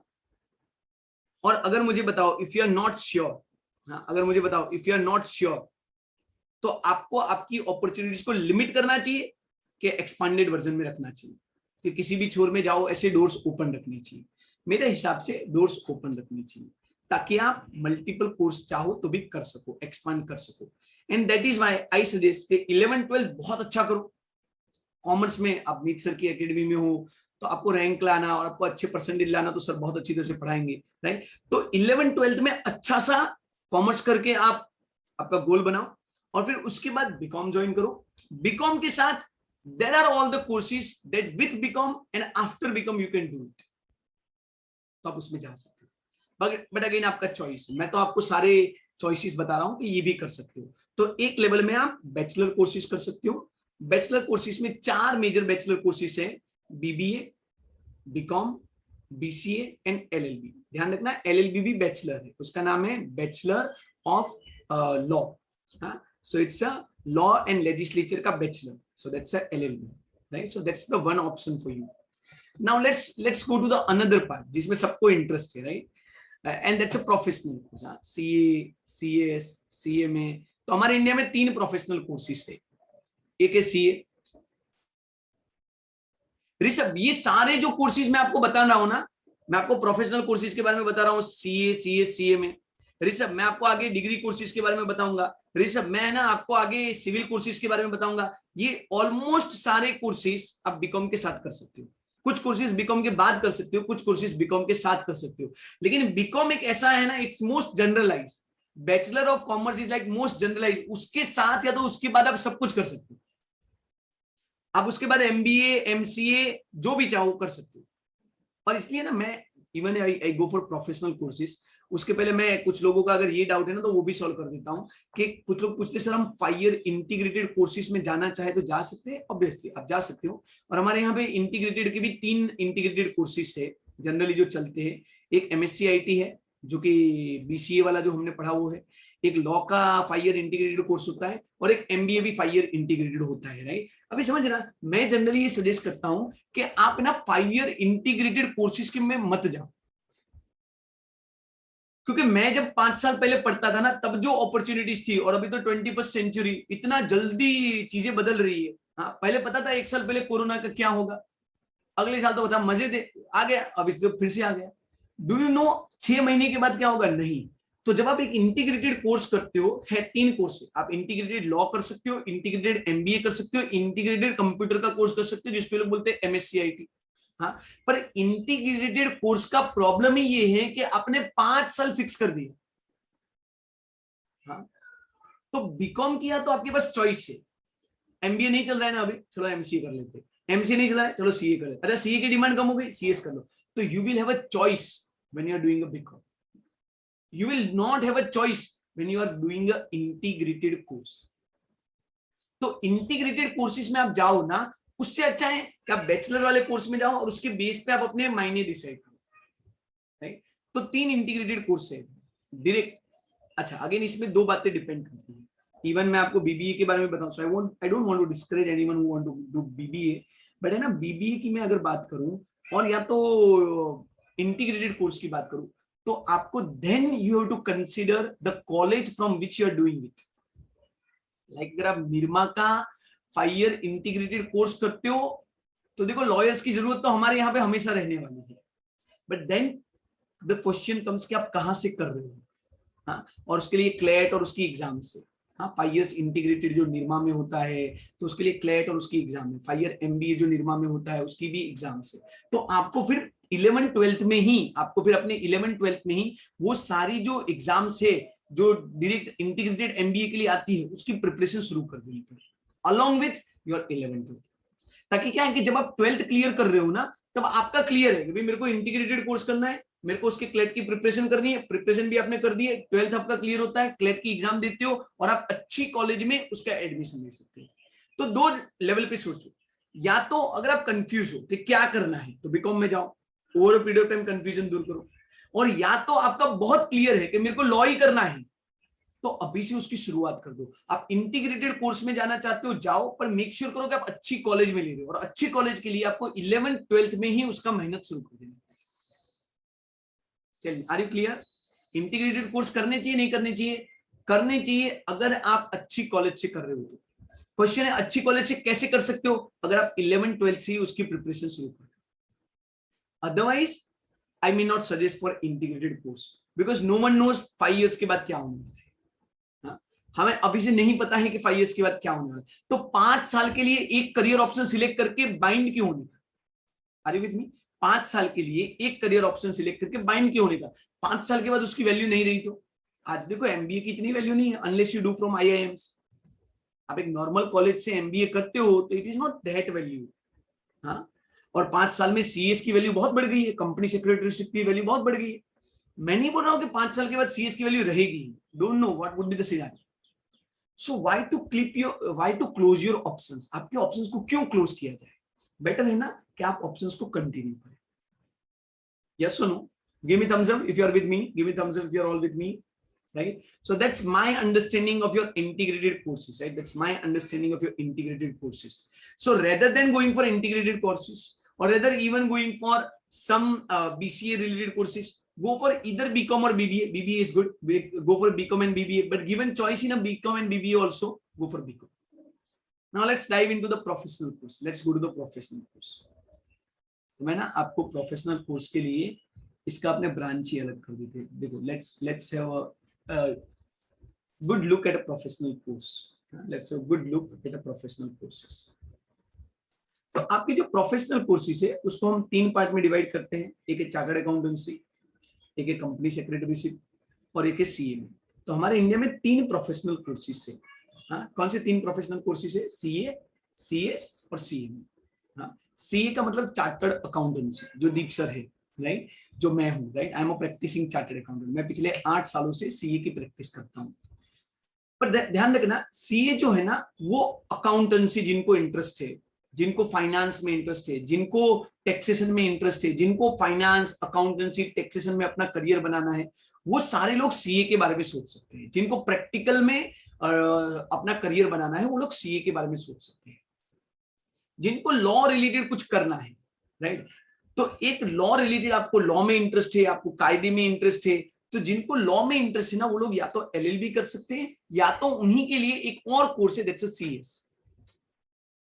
और अगर मुझे बताओ if you are not sure, हाँ, अगर मुझे बताओ if you are not sure, तो आपको आपकी अपॉर्चुनिटीज को लिमिट करना चाहिए कि एक्सपांडेड वर्जन में रखना चाहिए? कि किसी भी छोर में जाओ ऐसे डोर्स ओपन रखने चाहिए? मेरे हिसाब से डोर्स ओपन रखने चाहिए, ताकि आप मल्टीपल कोर्स चाहो तो भी कर सको, एक्सपांड कर सको। And that is why I suggest कि 11-12 बहुत अच्छा करो। कॉमर्स में आप मीत सर की एकेडमी में हो तो आपको रैंक लाना और आपको अच्छे परसेंटेज लाना, तो सर बहुत अच्छी तरह से पढ़ाएंगे, राइट? तो 11-12 में अच्छा सा कॉमर्स करके आप आपका गोल बनाओ, और फिर उसके बाद बीकॉम ज्वाइन करो। बीकॉम के साथ there are all the courses that with BCom and after BCom you can do it, तो आप उसमें जा सकते हो। बट अगेन आपका चॉइस, मैं तो आपको सारे चॉइसेस बता रहा हूं कि ये भी कर सकते हो। तो एक लेवल में आप बैचलर कोर्सेज कर सकते हो। बैचलर कोर्सेज में 4 मेजर बैचलर कोर्सेज हैं, BBA, BCom, BCA and LLB. ध्यान रखना, एलएलबी भी बैचलर है, उसका नाम है bachelor of law. So it's a law and legislature का bachelor. So that's a LLB, right? So that's the one option for you. Now let's go to the another part जिसमें सबको interest है, right? And that's a professional course. CA, CAS, CMA. तो हमारे इंडिया में 3 प्रोफेशनल कोर्सेज है. एक है CA. ऋषभ, ये सारे जो कोर्सेज मैं आपको बता रहा हूं ना, मैं आपको प्रोफेशनल कोर्सेज के बारे में बता रहा हूँ, CA, CS, CMA. ऋषभ, मैं आपको आगे डिग्री कोर्सेज के बारे में बताऊंगा. ऋषभ, मैं ना आपको आगे सिविल कोर्सेज के बारे में बताऊंगा. ये ऑलमोस्ट सारे कोर्सेज आप बीकॉम के साथ कर सकते हो. कुछ कोर्सेज बीकॉम के बाद कर सकते हो, कुछ कोर्सेज बीकॉम के साथ कर सकते हो. लेकिन बीकॉम एक ऐसा है ना, it's most generalise. Bachelor of commerce is like most generalise. उसके साथ या तो उसके बाद आप सब कुछ कर सकते हो. आप उसके बाद MBA, MCA जो भी चाहो कर सकते हो. और इसलिए ना मैं even I go for professional courses. उसके पहले मैं कुछ लोगों का अगर ये डाउट है ना तो वो भी सॉल्व कर देता हूँ कि कुछ लोग पूछते सर हम 5 ईयर इंटीग्रेटेड कोर्सेज में जाना चाहे तो जा सकते हैं. ऑब्वियसली आप जा सकते हो. और हमारे यहाँ पे इंटीग्रेटेड के भी 3 इंटीग्रेटेड कोर्सेज है जनरली जो चलते हैं. एक MSc IT है जो कि BCA वाला जो हमने पढ़ा वो है. एक लॉ का 5 ईयर इंटीग्रेटेड कोर्स होता है और एक MBA भी 5 ईयर इंटीग्रेटेड होता है, राइट. अभी समझ रहा, मैं जनरली ये सजेस्ट करता हूं कि आप ना 5 ईयर इंटीग्रेटेड कोर्सेज के में मत जाओ. क्योंकि मैं जब 5 साल पहले पढ़ता था ना तब जो अपॉर्चुनिटीज थी, और अभी तो 21st सेंचुरी, इतना जल्दी चीजें बदल रही है. हाँ, पहले पता था 1 साल पहले कोरोना का क्या होगा, अगले साल तो बता मजे थे, आ गया, अब इस फिर से आ गया. डू यू नो 6 महीने के बाद क्या होगा? नहीं. तो जब आप एक इंटीग्रेटेड कोर्स करते हो, है 3 कोर्स है. आप इंटीग्रेटेड लॉ कर सकते हो, इंटीग्रेटेड MBA कर सकते हो, इंटीग्रेटेड कंप्यूटर का कोर्स कर सकते हो जिसपे लोग बोलते हैं MSc IT. हाँ, पर इंटीग्रेटेड कोर्स का प्रॉब्लम ही ये है कि आपने 5 साल फिक्स कर दिए. हाँ, तो बीकॉम किया तो आपके पास चॉइस है. MBA नहीं चल रहा है ना अभी, चलो MCA कर लेते हैं. MCA नहीं चला है, चलो CA कर लेते. अच्छा, CA की डिमांड कम हो गई, CS कर लो. तो you will have a choice when you are doing a BCom. You will not have a choice when you are doing a integrated course. तो इंटीग्रेटेड कोर्सेज में आप जाओ ना, उससे अच्छा है कि आप बैचलर वाले कोर्स में जाओ और उसके बेस पे आप अपने मायने डिसाइड करो, राइट. तो 3 इंटीग्रेटेड कोर्स है डायरेक्ट. अच्छा, अगेन इसमें 2 बातें डिपेंड करती है. इवन मैं आपको BBA के बारे में बताऊं, so I don't want to discourage anyone who want to do BBA, but है ना, BBA की मैं अगर बात करूं और या तो इंटीग्रेटेड कोर्स की बात करूं, तो आपको then you have to consider the college from which you are doing it. Like अगर आप निर्मा का 5 ईयर इंटीग्रेटेड कोर्स करते हो तो देखो, लॉयर्स की जरूरत तो हमारे यहाँ पे हमेशा रहने वाली है, but then the question comes कि आप कहाँ से कर रहे हो. हाँ, और उसके लिए क्लैट और उसकी एग्जाम से. हाँ, 5 ईयर्स इंटीग्रेटेड जो निर्मा में होता है तो उसके लिए क्लैट और उसकी एग्जाम है. 5 ईयर MBA जो निर्मा में होता है उसकी भी एग्जाम से. तो आपको फिर 11th-12th में ही, आपको फिर अपने 11th-12th में ही वो सारी जो एग्जाम से जो डायरेक्ट इंटीग्रेटेड MBA के लिए आती है उसकी प्रिपरेशन शुरू कर देनी पड़ेगी अलॉन्ग विथ योर 11th-12th. ताकि क्या है कि जब आप 12th क्लियर कर रहे हो ना, तब आपका क्लियर है कि भाई मेरे को इंटीग्रेटेड कोर्स करना है, मेरे को उसके क्लेट की प्रिपरेशन करनी है. प्रिपरेशन भी आपने कर दी है, 12th आपका क्लियर होता है, क्लेट की एग्जाम देते हो और आप अच्छी कॉलेज में उसका एडमिशन ले सकते हो. तो 2 लेवल पे सोचो. या तो अगर आप कंफ्यूज हो कि क्या करना है तो बीकॉम में जाओ, over period of time confusion दूर करो. और या तो आपका बहुत क्लियर है कि मेरे को लॉ ही करना है, तो अभी से उसकी शुरुआत कर दो. आप इंटीग्रेटेड कोर्स में जाना चाहते हो, जाओ, पर मेक श्योर करो कि आप अच्छी कॉलेज में ले रहे हो. और अच्छी कॉलेज के लिए आपको 11th-12th में ही उसका मेहनत शुरू कर देना. चलिए, are you clear? Integrated course करने चाहिए, नहीं करने चाहिए? करने चाहिए अगर आप अच्छी कॉलेज से कर रहे हो तो. क्वेश्चन है अच्छी कॉलेज से कैसे कर सकते हो? अगर आप 11th-12th से ही उसकी प्रिपरेशन शुरू कर. Otherwise I may not suggest for integrated course because no one knows 5 years के बाद क्या होने वाला है. हमें अभी से नहीं पता है कि 5 ईयर्स के बाद क्या होने वाला है. तो 5 साल के लिए एक करियर ऑप्शन सिलेक्ट करके बाइंड क्यों होने का? Are you with me? 5 साल के लिए एक करियर ऑप्शन सिलेक्ट करके बाइंड क्यों होने का? 5 साल के बाद उसकी वैल्यू नहीं रही तो. आज देखो MBA की इतनी वैल्यू नहीं है unless you do from IIMs. आप एक नॉर्मल कॉलेज से MBA करते हो तो it is not that value. हाँ, और 5 साल में CS की वैल्यू बहुत बढ़ गई है, कंपनी सेक्रेटरीशिप की वैल्यू बहुत बढ़ गई है. मैं नहीं बोल रहा हूं कि 5 साल के बाद CS की वैल्यू रहेगी. Don't know what would be the scenario. So why to close your options? आपके ऑप्शंस को क्यों क्लोज किया जाए? बेटर है ना कि आप ऑप्शंस को कंटिन्यू करें. यस और no? Give me thumbs up if you are with me. Give me thumbs up if you are all with me. right? So that's my understanding of your integrated courses, right? That's my understanding of your integrated courses. So rather than going for integrated courses, or rather even going for some BCA related courses, go for either BCom or BBA. BBA is good. Go for BCom and BBA, but given choice in a BCom and BBA also, go for BCom. Now let's dive into the professional course. Let's go to the professional course. तो मैं ना आपको प्रोफेशनल कोर्स के लिए इसका अपने ब्रांच ही अलग कर दी थी. देखो, let's have a good look at a professional course. Let's have a good look at a professional courses. तो आपके जो प्रोफेशनल कोर्सेज है उसको हम 3 पार्ट में डिवाइड करते हैं. एक है चार्टर्ड अकाउंटेंसी, एक है कंपनी सेक्रेटरीशिप और एक है सीए में. तो हमारे इंडिया में 3 प्रोफेशनल कोर्सेज है. हाँ, कौन से 3 प्रोफेशनल कोर्सेज है? सीए, सीएस और सीए में. हाँ, सीए का मतलब चार्टर्ड अकाउंटेंसी, जो दीप सर है, राइट, जो मैं हूँ, right. I am a practising chartered accountant. मैं पिछले 8 सालों से सीए की प्रैक्टिस करता हूँ. पर ध्यान रखना, सीए जो है ना, वो अकाउंटेंसी, जिनको इंटरेस्ट है, जिनको फाइनेंस में इंटरेस्ट है, जिनको टैक्सेशन में इंटरेस्ट है, जिनको फाइनेंस, अकाउंटेंसी, टैक्सेशन में अपना करियर बनाना है, वो सारे लोग सीए के बारे में सोच सकते हैं. जिनको प्रैक्टिकल में अपना करियर बनाना है, वो लोग सीए के बारे में सोच सकते हैं. जिनको लॉ रिलेटेड कुछ करना है, राइट, तो एक लॉ रिलेटेड, आपको लॉ में इंटरेस्ट है, आपको कायदे में इंटरेस्ट है, तो जिनको लॉ में इंटरेस्ट है ना, वो लोग या तो एलएलबी कर सकते हैं, या तो उन्हीं के लिए एक और कोर्स है, दैट्स अ सीएस.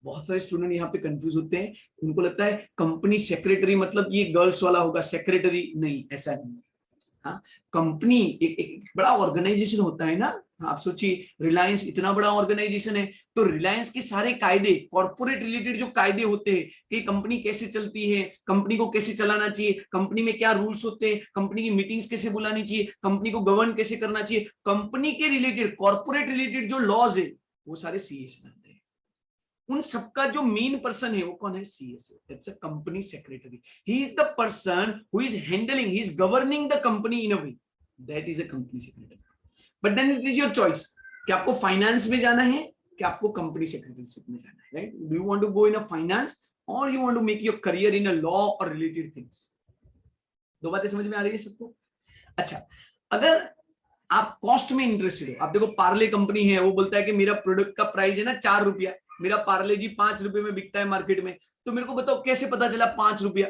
बहुत सारे स्टूडेंट यहाँ पे कंफ्यूज होते हैं. उनको लगता है कंपनी सेक्रेटरी मतलब ये गर्ल्स वाला होगा, सेक्रेटरी नहीं, ऐसा नहीं. हाँ, कंपनी एक बड़ा ऑर्गेनाइजेशन होता है ना. आप सोचिए, रिलायंस इतना बड़ा ऑर्गेनाइजेशन है, तो रिलायंस के सारे कायदे, कॉर्पोरेट रिलेटेड जो कायदे होते हैं कि कंपनी कैसे चलती है, कंपनी को कैसे चलाना चाहिए, कंपनी में क्या रूल्स होते हैं, कंपनी की मीटिंग्स कैसे बुलानी चाहिए, कंपनी को गवर्न कैसे करना चाहिए, कंपनी के रिलेटेड, कॉर्पोरेट रिलेटेड जो लॉज है, वो सारे सीएस बनाते हैं. उन सबका जो मेन पर्सन है वो कौन है? सीएस है. That's a company secretary. He is the person who is handling, he is governing the company in a way. That is a company secretary. But then it is your choice कि आपको फाइनेंस में जाना है कि आपको कंपनी सेक्रेटरीशिप में जाना है, right. Do you want to go in a finance और you want to make your career in a law और रिलेटेड थिंग्स? 2 बातें समझ में आ रही है सबको? अच्छा, अगर आप कॉस्ट में इंटरेस्टेड हो, आप देखो पार्ले कंपनी है, वो बोलता है कि मेरा प्रोडक्ट का प्राइस है ना 4 रुपया, मेरा पार्ले जी 5 रुपए में बिकता है मार्केट में, तो मेरे को बताओ कैसे पता चला 5 रुपया?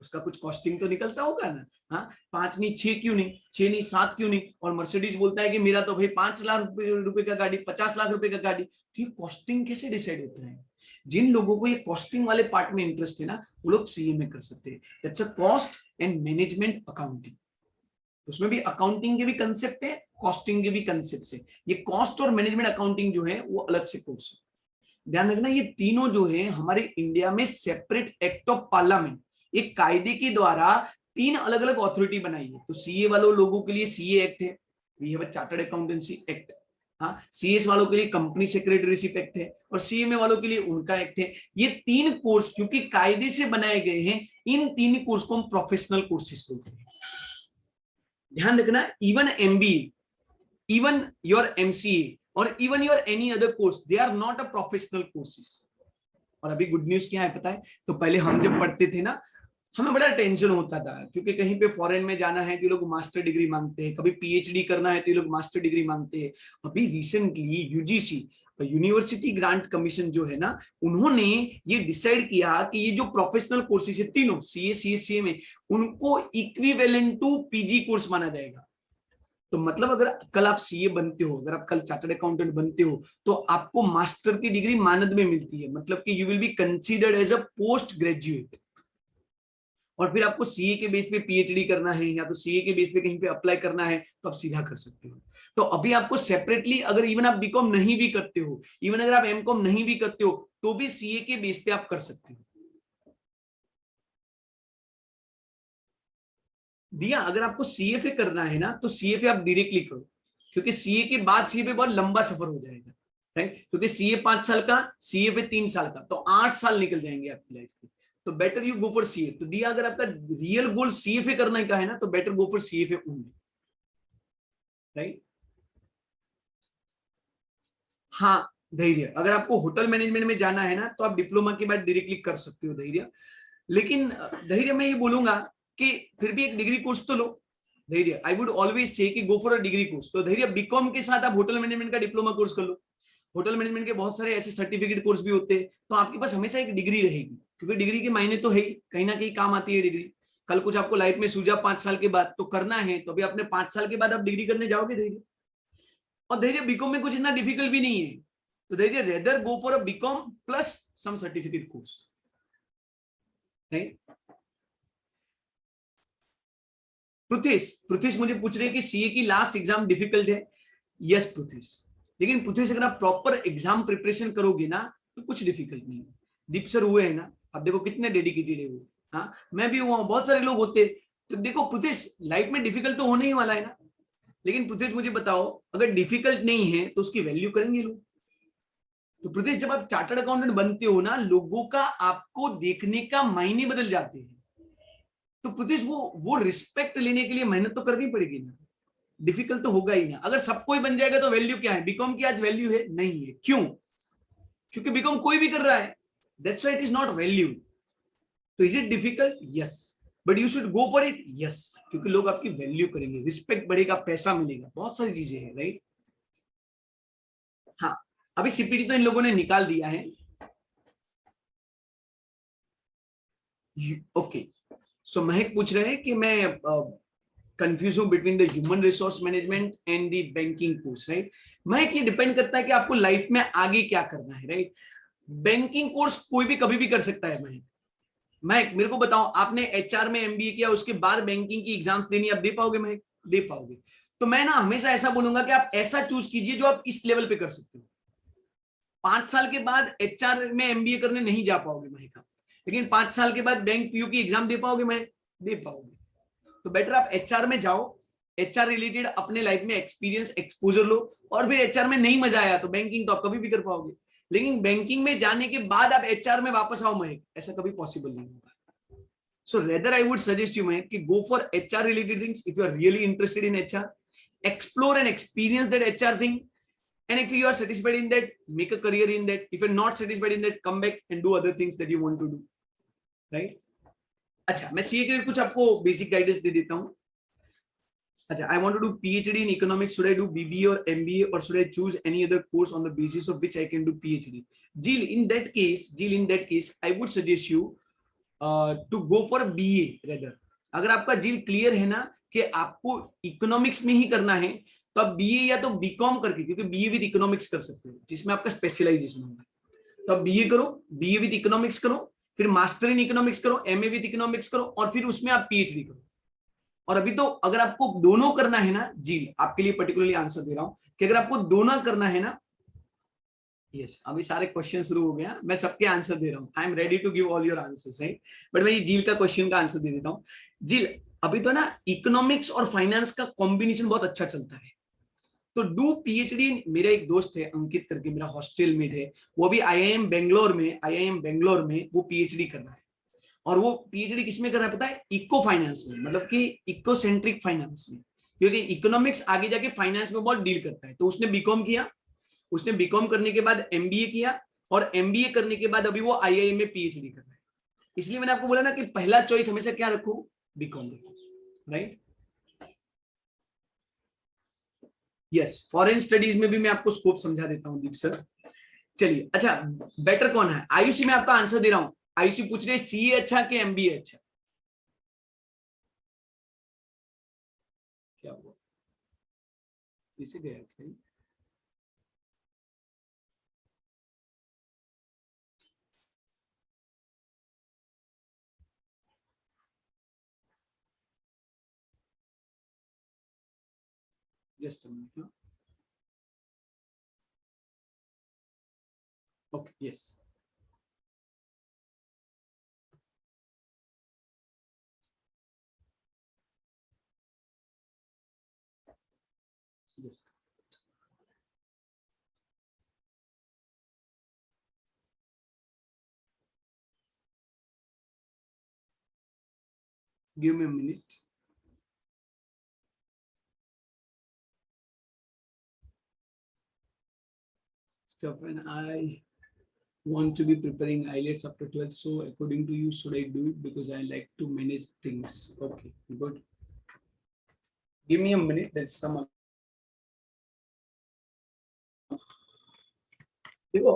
उसका कुछ कॉस्टिंग तो निकलता होगा ना. हाँ, 5 नहीं 6 क्यों नहीं, 6 नहीं 7 क्यों नहीं? और मर्सिडीज बोलता है कि मेरा तो भाई 5 लाख रुपए का गाड़ी, 50 लाख रुपए का गाड़ी. तो ये कॉस्टिंग कैसे डिसाइड होता है? जिन लोगों को ये कॉस्टिंग वाले पार्ट में इंटरेस्ट है ना, वो लोग सीए में कर सकते हैं. That's a cost and management accounting. उसमें भी अकाउंटिंग के भी कंसेप्ट है, कॉस्टिंग के भी कंसेप्ट है. ये कॉस्ट और मैनेजमेंट अकाउंटिंग जो है वो अलग से कोर्स है. ध्यान रखना, ये तीनों जो है हमारे इंडिया में सेपरेट एक्ट ऑफ पार्लियामेंट, एक कायदे के द्वारा 3 अलग अलग अथॉरिटी बनाई है. तो सीए वालों लोगों के लिए सीए एक्ट है, we have a chartered accountancy act. हाँ, सीएस वालों के लिए कंपनी सेक्रेटरीशिप एक्ट है, और सीएमए वालों के लिए उनका एक्ट है. ये 3 कोर्स क्योंकि कायदे से बनाए गए हैं, इन 3 कोर्स को हम प्रोफेशनल कोर्सेज बोलते हैं. ध्यान रखना, even MBA, even your MCA और even your any other course, they are not a professional courses. और अभी गुड न्यूज क्या है पता है? तो पहले हम जब पढ़ते थे ना, हमें बड़ा टेंशन होता था, क्योंकि कहीं पे फॉरेन में जाना है तो लोग मास्टर डिग्री मांगते हैं, कभी पीएचडी करना है तो लोग मास्टर डिग्री मांगते हैं. अभी recently UGC, university grant commission जो है ना, उन्होंने ये डिसाइड किया कि ये जो प्रोफेशनल कोर्सेज है तीनों, सीए, सीएस, सीएमए, उनको इक्विवेलेंट टू पीजी कोर्स माना जाएगा. तो मतलब अगर कल आप सीए बनते हो, अगर आप कल चार्टर्ड अकाउंटेंट बनते हो, तो आपको मास्टर की डिग्री मानद में मिलती है. मतलब कि you will be considered as a post graduate. और फिर आपको सीए के बेस पे पीएचडी करना है, या तो सीए के बेस पे कहीं पे अप्लाई करना है, तो आप सीधा कर सकते हो. तो अभी आपको सेपरेटली, अगर इवन आप बीकॉम नहीं भी करते हो, इवन अगर आप एमकॉम नहीं भी करते हो, तो भी सीए के बेस पे आप कर सकते हो. दिया, अगर आपको सीएफए करना है ना, तो सीएफए आप डायरेक्टली करो, क्योंकि सीए के बाद सीएफए बहुत लंबा सफर हो जाएगा, राइट. क्योंकि सीए 5 साल का, सीएफए 3 साल का, तो 8 साल निकल जाएंगे आपकी लाइफ के. तो better you go for CA. तो दिया, अगर आपका रियल गोल सीएफए करने का है ना, तो better go for CFA only, right. हाँ, धैर्य, अगर आपको होटल मैनेजमेंट में जाना है ना, तो आप डिप्लोमा के बाद डायरेक्टली कर सकते हो धैर्य. लेकिन धैर्य मैं ये बोलूंगा कि फिर भी एक डिग्री कोर्स तो लो. धैर्य, आई वुड ऑलवेज से कि गो फॉर अ डिग्री कोर्स। तो धैर्य बीकॉम के साथ आप होटल मैनेजमेंट का डिप्लोमा कोर्स कर लो। होटल मैनेजमेंट के बहुत सारे ऐसे सर्टिफिकेट कोर्स भी होते हैं, तो आपके पास हमेशा एक डिग्री रहेगी, क्योंकि डिग्री के मायने तो है ही, कहीं ना कहीं काम आती है डिग्री। कल कुछ आपको लाइफ में सूझा 5 साल के बाद तो करना है, तो अभी अपने 5 साल के बाद आप डिग्री करने जाओगे धैर्य। और धैर्य बीकॉम में कुछ इतना डिफिकल्ट भी नहीं है, तो Dhairya rather go for a BCom plus some certificate course. Prithvish मुझे पूछ रहे हैं कि सीए की लास्ट एग्जाम डिफिकल्ट है। यस पृथ्वीश, लेकिन पृथ्वीश अगर आप प्रॉपर एग्जाम प्रिपरेशन करोगे ना तो कुछ डिफिकल्ट नहीं है। दीप सर हुए हैं ना, आप देखो कितने डेडिकेटेड है वो। हाँ, मैं भी हुआ हूं, बहुत सारे लोग होते। तो देखो पृथ्वीश, लाइफ में डिफिकल्ट तो होने ही वाला है ना, लेकिन पृथ्वीश मुझे बताओ, अगर डिफिकल्ट नहीं है तो उसकी वैल्यू करेंगे लोग। तो पृथ्वीश, जब आप चार्टर्ड अकाउंटेंट बनते हो ना, लोगों का आपको देखने का मायने बदल जाते हैं। तो पृथ्वीश, वो रिस्पेक्ट लेने के लिए मेहनत तो करनी पड़ेगी ना, डिफिकल्ट तो होगा ही ना। अगर सब कोई बन जाएगा तो वैल्यू क्या है? बीकॉम की आज वैल्यू है नहीं है। क्यों? क्योंकि बीकॉम कोई भी कर रहा है, that's why it is not value. तो is it difficult? Yes, but you should go for it. Yes, क्योंकि लोग आपकी वैल्यू करेंगे, रिस्पेक्ट बढ़ेगा, पैसा मिलेगा, बहुत सारी चीजें हैं, राइट। हाँ, अभी सीपीटी तो इन लोगों ने निकाल दिया है। ओके, सो महक पूछ रहे हैं कि मैं कंफ्यूज हूं between the human resource management and the banking course, right. महक, ये डिपेंड करता है कि आपको लाइफ में आगे क्या करना है, राइट। बैंकिंग कोर्स कोई भी कभी भी कर सकता है। महक मेरे को बताओ, आपने एचआर में एमबीए किया, उसके बाद बैंकिंग की एग्जाम्स देनी, आप दे पाओगे महक? दे पाओगे। तो मैं ना हमेशा ऐसा बोलूंगा कि आप ऐसा चूज कीजिए जो आप इस लेवल पे कर सकते हो। 5 साल के बाद एचआर में एमबीए करने नहीं जा पाओगे महक, लेकिन 5 साल के बाद बैंक पीयू की एग्जाम दे पाओगे महक? दे पाओगे। तो बेटर आप एचआर में जाओ, एचआर रिलेटेड अपने लाइफ में एक्सपीरियंस एक्सपोजर लो, और फिर एचआर में नहीं मजा आया तो बैंकिंग तो आप कभी भी कर पाओगे। लेकिन बैंकिंग में जाने के बाद आप एचआर में वापस आओ महक, ऐसा कभी पॉसिबल नहीं होगा। So rather I would suggest you Mahek, go for HR related things if you are really interested in HR. Explore and experience that HR thing, and if you are satisfied in that, make a career in that. If you're not satisfied in that, come back and do other things that you want to do, right? अच्छा, मैं सीए के लिए कुछ आपको बेसिक गाइडेंस दे देता हूँ। अच्छा, I want to do PhD in economics. Should I do BBA or MBA, or should I choose any other course on the basis of which I can do PhD? Jill, in that case, I would suggest you to go for BA rather. अगर आपका जील क्लियर है ना कि आपको इकोनॉमिक्स में ही करना है, तो आप बीए या तो बीकॉम करके, क्योंकि बीए विद इकोनॉमिक्स कर सकते हो जिसमें आपका स्पेशलाइजेशन होगा, तो आप बीए करो, बीए विद इकोनॉमिक्स करो, फिर मास्टर इन इकोनॉमिक्स करो, एमए विद इकोनॉमिक्स करो, और फिर उसमें आप पीएचडी करो। और अभी तो अगर आपको दोनों करना है ना, जील आपके लिए पर्टिकुलरली आंसर दे रहा हूं कि अगर आपको दोनों करना है ना, यस, अभी सारे क्वेश्चन शुरू हो गया, मैं सबके आंसर दे रहा हूँ। I am ready to give all your answers, right. But मैं ये जील का क्वेश्चन का आंसर दे देता हूँ। जील, अभी तो ना इकोनॉमिक्स और फाइनेंस का कॉम्बिनेशन बहुत अच्छा चलता है, तो डू पीएचडी। मेरा एक दोस्त है अंकित करके, मेरा हॉस्टल मेट है, वो भी आईआईएम बेंगलोर में वो पीएचडी कर रहा है। और वो पीएचडी किसमें कर रहा है पता है? इको फाइनेंस में, मतलब कि इको सेंट्रिक फाइनेंस में, क्योंकि इकोनॉमिक्स आगे जाके फाइनेंस में बहुत डील करता है। तो उसने बीकॉम किया, उसने बीकॉम करने के बाद एमबीए किया, और एमबीए करने के बाद अभी वो आईआईएम में पीएचडी कर रहा है। इसलिए मैंने आपको बोला ना कि पहला चॉइस हमेशा क्या रखो? बीकॉम रखो, राइट। यस, फॉरेन स्टडीज में भी मैं आपको स्कोप समझा देता हूं दीप सर। चलिए, अच्छा, बेटर कौन है? आयुषी, मैं आपका आंसर दे रहा हूं। आयुषी पूछ रहे सीए अच्छा कि एमबीए अच्छा? क्या हुआ, किसे गया? Just a minute. Okay, yes. Just give me a minute. Stefan, I want to be preparing IELTS after 12th. So according to you, should I do it? Because I like to manage things. Okay, good. Give me a minute, there is some, देखो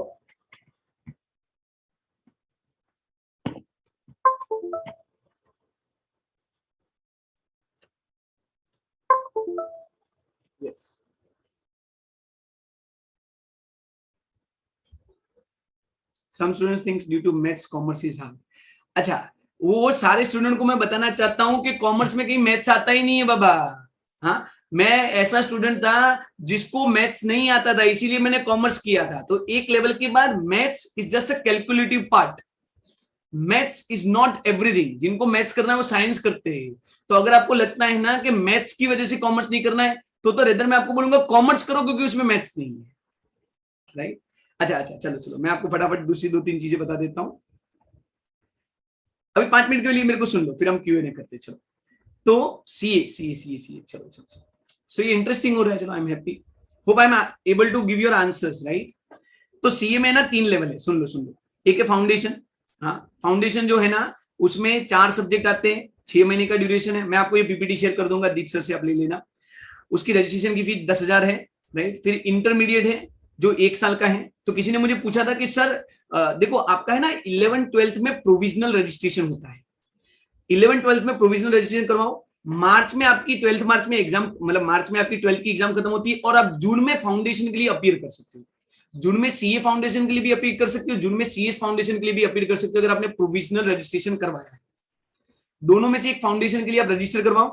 yes, some students thinks due to maths commerce is hard. अच्छा, वो सारे स्टूडेंट को मैं बताना चाहता हूं कि कॉमर्स में कहीं मैथ्स आता ही नहीं है बाबा। हाँ, मैं ऐसा स्टूडेंट था जिसको मैथ्स नहीं आता था, इसीलिए मैंने कॉमर्स किया था। तो एक लेवल के बाद maths is just a calculative part, maths is not everything. जिनको मैथ्स करना है वो साइंस करते हैं। तो अगर आपको लगता है ना कि मैथ्स की वजह से कॉमर्स नहीं करना है, तो रेदर मैं आपको बोलूंगा कॉमर्स करो, क्योंकि उसमें मैथ्स नहीं है, राइट। अच्छा अच्छा, चलो चलो, मैं आपको फटाफट दूसरी 2-3 चीजें बता देता हूं। अभी 5 मिनट के लिए मेरे को सुन लो, फिर हम Q&A करते। चलो, तो सीए, चलो चलो चलो, सो ये इंटरेस्टिंग हो रहा है। चलो, I am happy, hope I am able to give your answers, right. तो सीए में ना 3 लेवल है, सुन लो सुन लो। एक है फाउंडेशन। हाँ, फाउंडेशन जो है ना, उसमें 4 सब्जेक्ट आते हैं, 6 महीने का ड्यूरेशन है। मैं आपको ये पीपीटी शेयर कर दूंगा, दीप सर से आप ले लेना। उसकी रजिस्ट्रेशन की फीस 10,000 है, राइट। फिर इंटरमीडिएट है जो 1 साल का है। तो किसी ने मुझे पूछा था कि सर देखो आपका है ना 11th-12th में प्रोविजनल रजिस्ट्रेशन होता है, 11th-12th में प्रोविजनल रजिस्ट्रेशन करवाओ। मार्च में आपकी 12th मार्च में एग्जाम, मतलब मार्च में आपकी 12th की एग्जाम खत्म होती है, और आप जून में फाउंडेशन के लिए अपीयर कर सकते हो। जून में सीए फाउंडेशन के लिए भी अपील कर सकते हो, जून में सीएस फाउंडेशन के लिए भी अपील कर सकते हो, अगर आपने प्रोविजनल रजिस्ट्रेशन करवाया है। दोनों में से एक फाउंडेशन के लिए आप रजिस्टर करवाओ।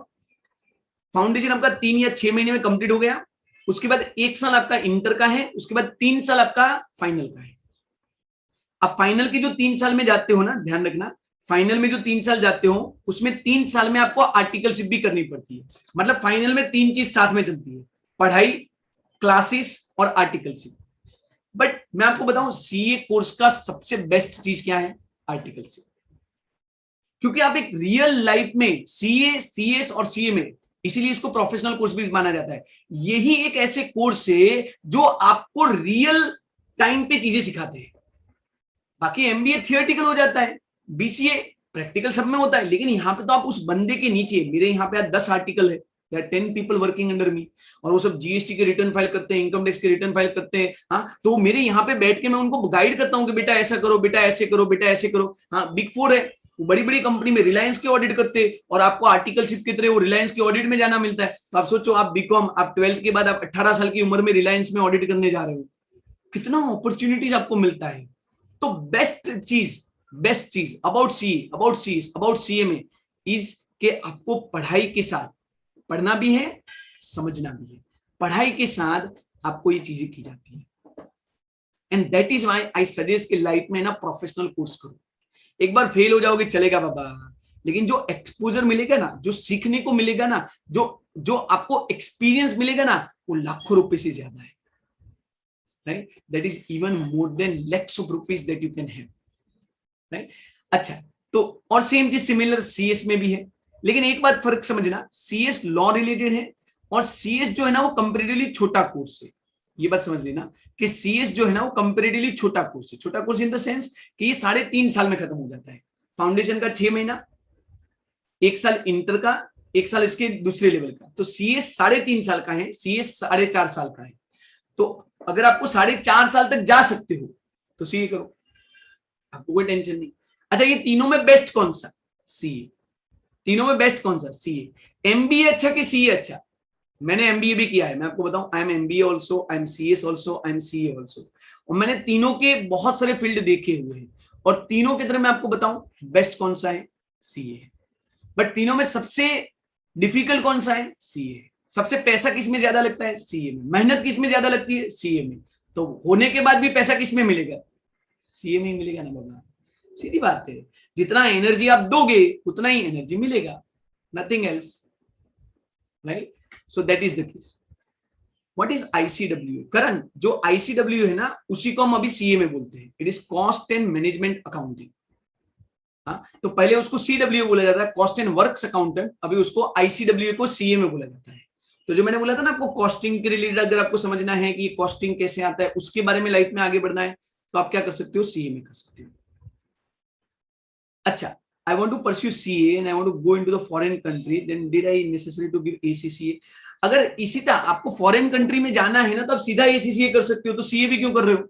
फाउंडेशन आपका 3 या 6 महीने में कंप्लीट हो गया, उसके बाद 1 साल आपका इंटर का है, उसके बाद 3 साल आपका फाइनल का है। अब फाइनल के जो 3 साल में जाते हो ना, ध्यान रखना, फाइनल में जो 3 साल जाते हो, उसमें 3 साल में आपको आर्टिकलशिप भी करनी पड़ती है। मतलब फाइनल में 3 चीज साथ में चलती है, पढ़ाई, क्लासेस और आर्टिकलशिप। बट मैं आपको बताऊं, सीए कोर्स का सबसे बेस्ट चीज क्या है? आर्टिकलशिप। क्योंकि आप एक रियल लाइफ में सीए, सीएस और सीए में, इसीलिए इसको प्रोफेशनल कोर्स भी माना जाता है। यही एक ऐसे कोर्स है जो आपको रियल टाइम पे चीजें सिखाते हैं। बाकी एमबीए थियोरेटिकल हो जाता है, बीसीए प्रैक्टिकल सब में होता है, लेकिन यहां पे तो आप उस बंदे के नीचे, मेरे यहाँ पे 10 आर्टिकल है, 10 पीपल वर्किंग अंडर मी, और वो सब जीएसटी के रिटर्न फाइल करते हैं, इनकम टैक्स के रिटर्न फाइल करते हैं। हाँ, तो मेरे यहाँ पे बैठ के मैं उनको गाइड करता हूँ कि बेटा ऐसा करो, बेटा ऐसे करो, बेटा ऐसे करो। हाँ, बिग 4 है, बड़ी बड़ी कंपनी में रिलायंस के ऑडिट करते हैं, और आपको आर्टिकलशिप की तरह वो रिलायंस के ऑडिट में जाना मिलता है। तो आप सोचो, आप बीकॉम, आप 12th के बाद आप 18 साल की उम्र में रिलायंस में ऑडिट करने जा रहे हो, कितना अपॉर्चुनिटीज आपको मिलता है। तो बेस्ट चीज अबाउट सीए में इज के आपको पढ़ाई के साथ, पढ़ना भी है, समझना भी है, पढ़ाई के साथ आपको ये चीजें की जाती है। And that is why I suggest कि लाइफ में ना प्रोफेशनल कोर्स करो। एक बार फेल हो जाओगे चलेगा बाबा, लेकिन जो एक्सपोजर मिलेगा ना, जो सीखने को मिलेगा ना, जो जो आपको एक्सपीरियंस मिलेगा ना, वो लाखों रुपए से ज्यादा है, right. That is even more than lakhs of rupees that you can have, right. अच्छा, तो और सेम चीज सिमिलर सीएस में भी है, लेकिन एक बात फर्क समझना, सीएस लॉ रिलेटेड है, और सीएस जो है ना वो कंपेरेटिवली छोटा कोर्स है। ये बात समझ लेना कि सीएस जो है ना वो कंपेरेटिवली छोटा कोर्स है। छोटा कोर्स इन द सेंस कि ये 3.5 साल में खत्म हो जाता है। फाउंडेशन का 6 महीना, 1 साल इंटर का, 1 साल इसके दूसरे लेवल का। तो सीएस 3.5 साल का है, सीएस 4.5 साल का है। तो अगर आपको 4.5 साल तक जा सकते हो तो सीए करो, आपको कोई टेंशन नहीं। अच्छा, ये तीनों में बेस्ट कौन सा? सीए। तीनों में बेस्ट कौन सा? सीए। एमबीए अच्छा कि सीए अच्छा? मैंने एमबीए भी किया है, मैं आपको बताऊं, I am MBA also, I am CS also, I am CA also, और मैंने तीनों के बहुत सारे फील्ड देखे हुए हैं, और तीनों की तरह मैं आपको बताऊं बेस्ट कौन सा है? सीए है। बट तीनों में सबसे डिफिकल्ट कौन सा है? सीए। सबसे पैसा किस में ज्यादा लगता है? सीए में। मेहनत किस में ज्यादा लगती है? सीए में। तो होने के बाद भी पैसा किस में मिलेगा? सीए में ही मिलेगा ना बाबा, सीधी बात है। जितना एनर्जी आप दोगे उतना ही एनर्जी मिलेगा, nothing else, right. So that is the case. What is ICW? Karan, जो आईसीडब्ल्यू है ना, उसी को हम अभी सीए में बोलते हैं, it is cost and management accounting. हाँ, तो पहले उसको सीडब्ल्यू बोला जाता है, कॉस्ट एंड वर्क्स अकाउंटेंट, अभी उसको आईसीडब्ल्यू को सीए में बोला जाता है। तो जो मैंने बोला था ना आपको, कॉस्टिंग के रिलेटेड अगर आपको समझना है कि कॉस्टिंग कैसे आता है, उसके बारे में लाइफ में आगे बढ़ना है, तो आप क्या कर सकते हो? सीए में कर सकते हो। अच्छा, I want to pursue CA and I want to go into the foreign country, then did I necessary to give ACCA? अगर इसी तरह आपको फॉरेन कंट्री में जाना है ना, तो आप सीधा ACCA कर सकते हो, तो CA भी क्यों कर रहे हो?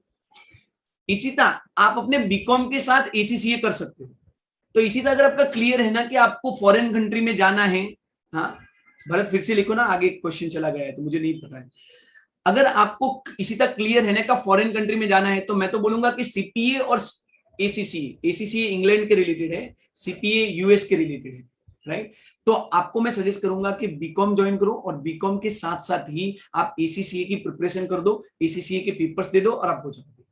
इसी तरह आप अपने बीकॉम के साथ ACCA कर सकते हो। तो इसी तरह अगर आपका क्लियर है ना कि आपको फॉरेन कंट्री में जाना है, हाँ भरत फिर से लिखो ना, आगे क्वेश्चन चला गया है तो मुझे नहीं पता है। अगर आपको इसी तरह क्लियर है ना कि फॉरेन कंट्री में जाना है, तो मैं तो बोलूंगा कि CPA और ACCA इंग्लैंड के रिलेटेड है, CPA US के रिलेटेड है, राइट। तो आपको मैं सजेस्ट करूंगा कि बीकॉम ज्वाइन करो और बीकॉम के साथ साथ ही आप ACCA की प्रिपरेशन कर दो, ACCA के पेपर्स दे दो और आप हो जाओगे।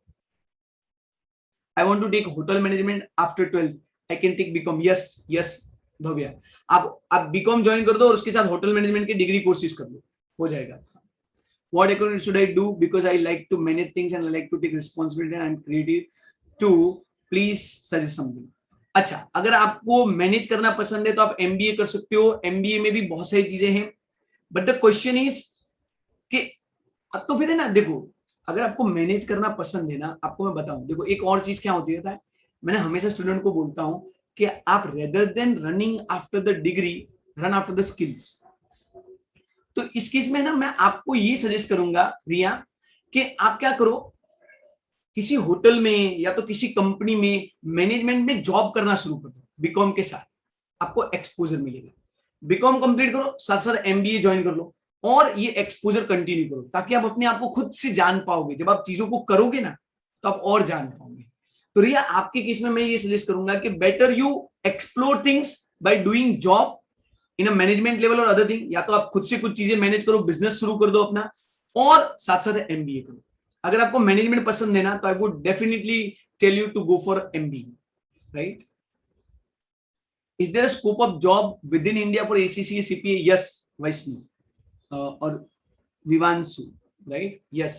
I want to take hotel management after 12th. I can take BCom. Yes, Bhavya. आप बीकॉम ज्वाइन कर दो और उसके साथ होटल मैनेजमेंट के डिग्री कोर्सेज कर लो, हो जाएगा। What economics should I do? Because I like to manage things and I like to take responsibility and I'm creative too. Please suggest something. अच्छा, अगर आपको मैनेज करना पसंद है तो आप MBA कर सकते हो। MBA में भी बहुत सारी चीजें हैं, बट द क्वेश्चन इज कि अब तो फिर है ना, देखो अगर आपको मैनेज करना पसंद है ना, आपको मैं बताऊं, देखो एक और चीज क्या होती है, मैंने हमेशा स्टूडेंट को बोलता हूं कि आप rather than running after the degree, run after the skills. तो इस केस में ना मैं आपको ये सजेस्ट करूंगा रिया कि आप क्या करो, किसी होटल में या तो किसी कंपनी में मैनेजमेंट में जॉब करना शुरू कर दो बीकॉम के साथ, आपको एक्सपोजर मिलेगा। बीकॉम कंप्लीट करो, साथ साथ MBA ज्वाइन कर लो और ये एक्सपोजर कंटिन्यू करो, ताकि आप अपने आप को खुद से जान पाओगे। जब आप चीजों को करोगे ना तो आप और जान पाओगे। तो रिया आपके केस में मैं ये सजेस्ट करूंगा कि better you explore things by doing job in a management level और अदर थिंग। या तो आप खुद से कुछ चीजें मैनेज करो, बिजनेस शुरू कर दो अपना, और साथ साथ MBA करो। अगर आपको मैनेजमेंट पसंद है ना, तो I would definitely tell you to go for MBA, right. Is there a scope of job within India for ACCA CPA? Yes, Vaishnu और विवांशु, राइट। यस,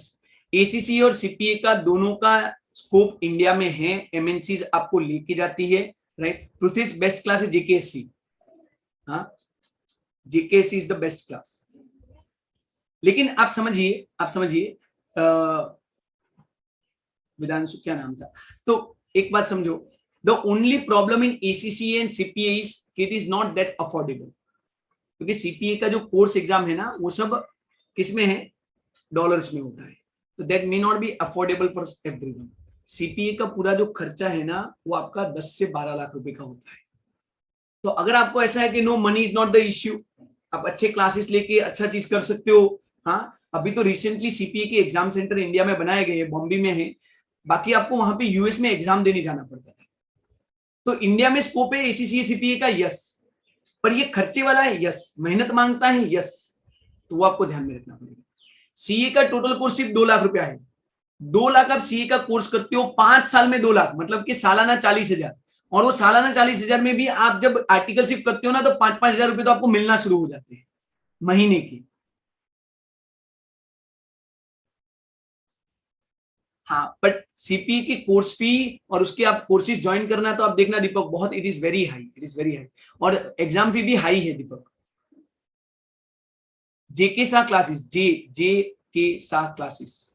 ACCA और CPA का दोनों का स्कोप इंडिया में है, MNCs आपको लेके जाती है, राइट। पृथ्वी बेस्ट क्लास है JKSC, हाँ JKSC is the best class. लेकिन आप समझिए विधांशु क्या नाम था, तो एक बात समझो, the only problem in ACCA and CPA is it is not that affordable, क्योंकि CPA का जो कोर्स एग्जाम है ना, वो सब किसमें है, डॉलर्स में होता है, तो that may not be affordable for everyone। CPA का पूरा जो खर्चा है ना, वो आपका 10 से 12 लाख रुपए का होता है। तो अगर आपको ऐसा है कि no money is not the issue, आप अच्छे क्लासेस लेके अच्छा चीज कर सकते हो। हाँ, अभी तो रिसेंटली CPA के एग्जाम सेंटर इंडिया में बनाए गए हैं, बॉम्बे में है, बाकी आपको वहां पे US में एग्जाम देने जाना पड़ता है। तो इंडिया में स्कोप है ACCA CPA का, यस, पर ये खर्चे वाला है, यस, मेहनत मांगता है, यस, तो वो आपको ध्यान में रखना पड़ेगा। CA का टोटल कोर्स सिर्फ 2 लाख रुपया है। 2 लाख आप CA का कोर्स करते हो, 5 साल में 2 लाख, मतलब कि सालाना 40,000, और वो सालाना 40,000 में भी आप जब आर्टिकलशिप करते हो ना, तो 5-5 हजार रुपए तो आपको मिलना शुरू हो जाते हैं महीने की। हाँ, बट CPA की कोर्स फी और उसके आप कोर्सेज ज्वाइन करना, तो आप देखना दीपक, बहुत इट इज वेरी हाई, और एग्जाम फी भी हाई है Deepak. JK Shah classes, JK Shah classes,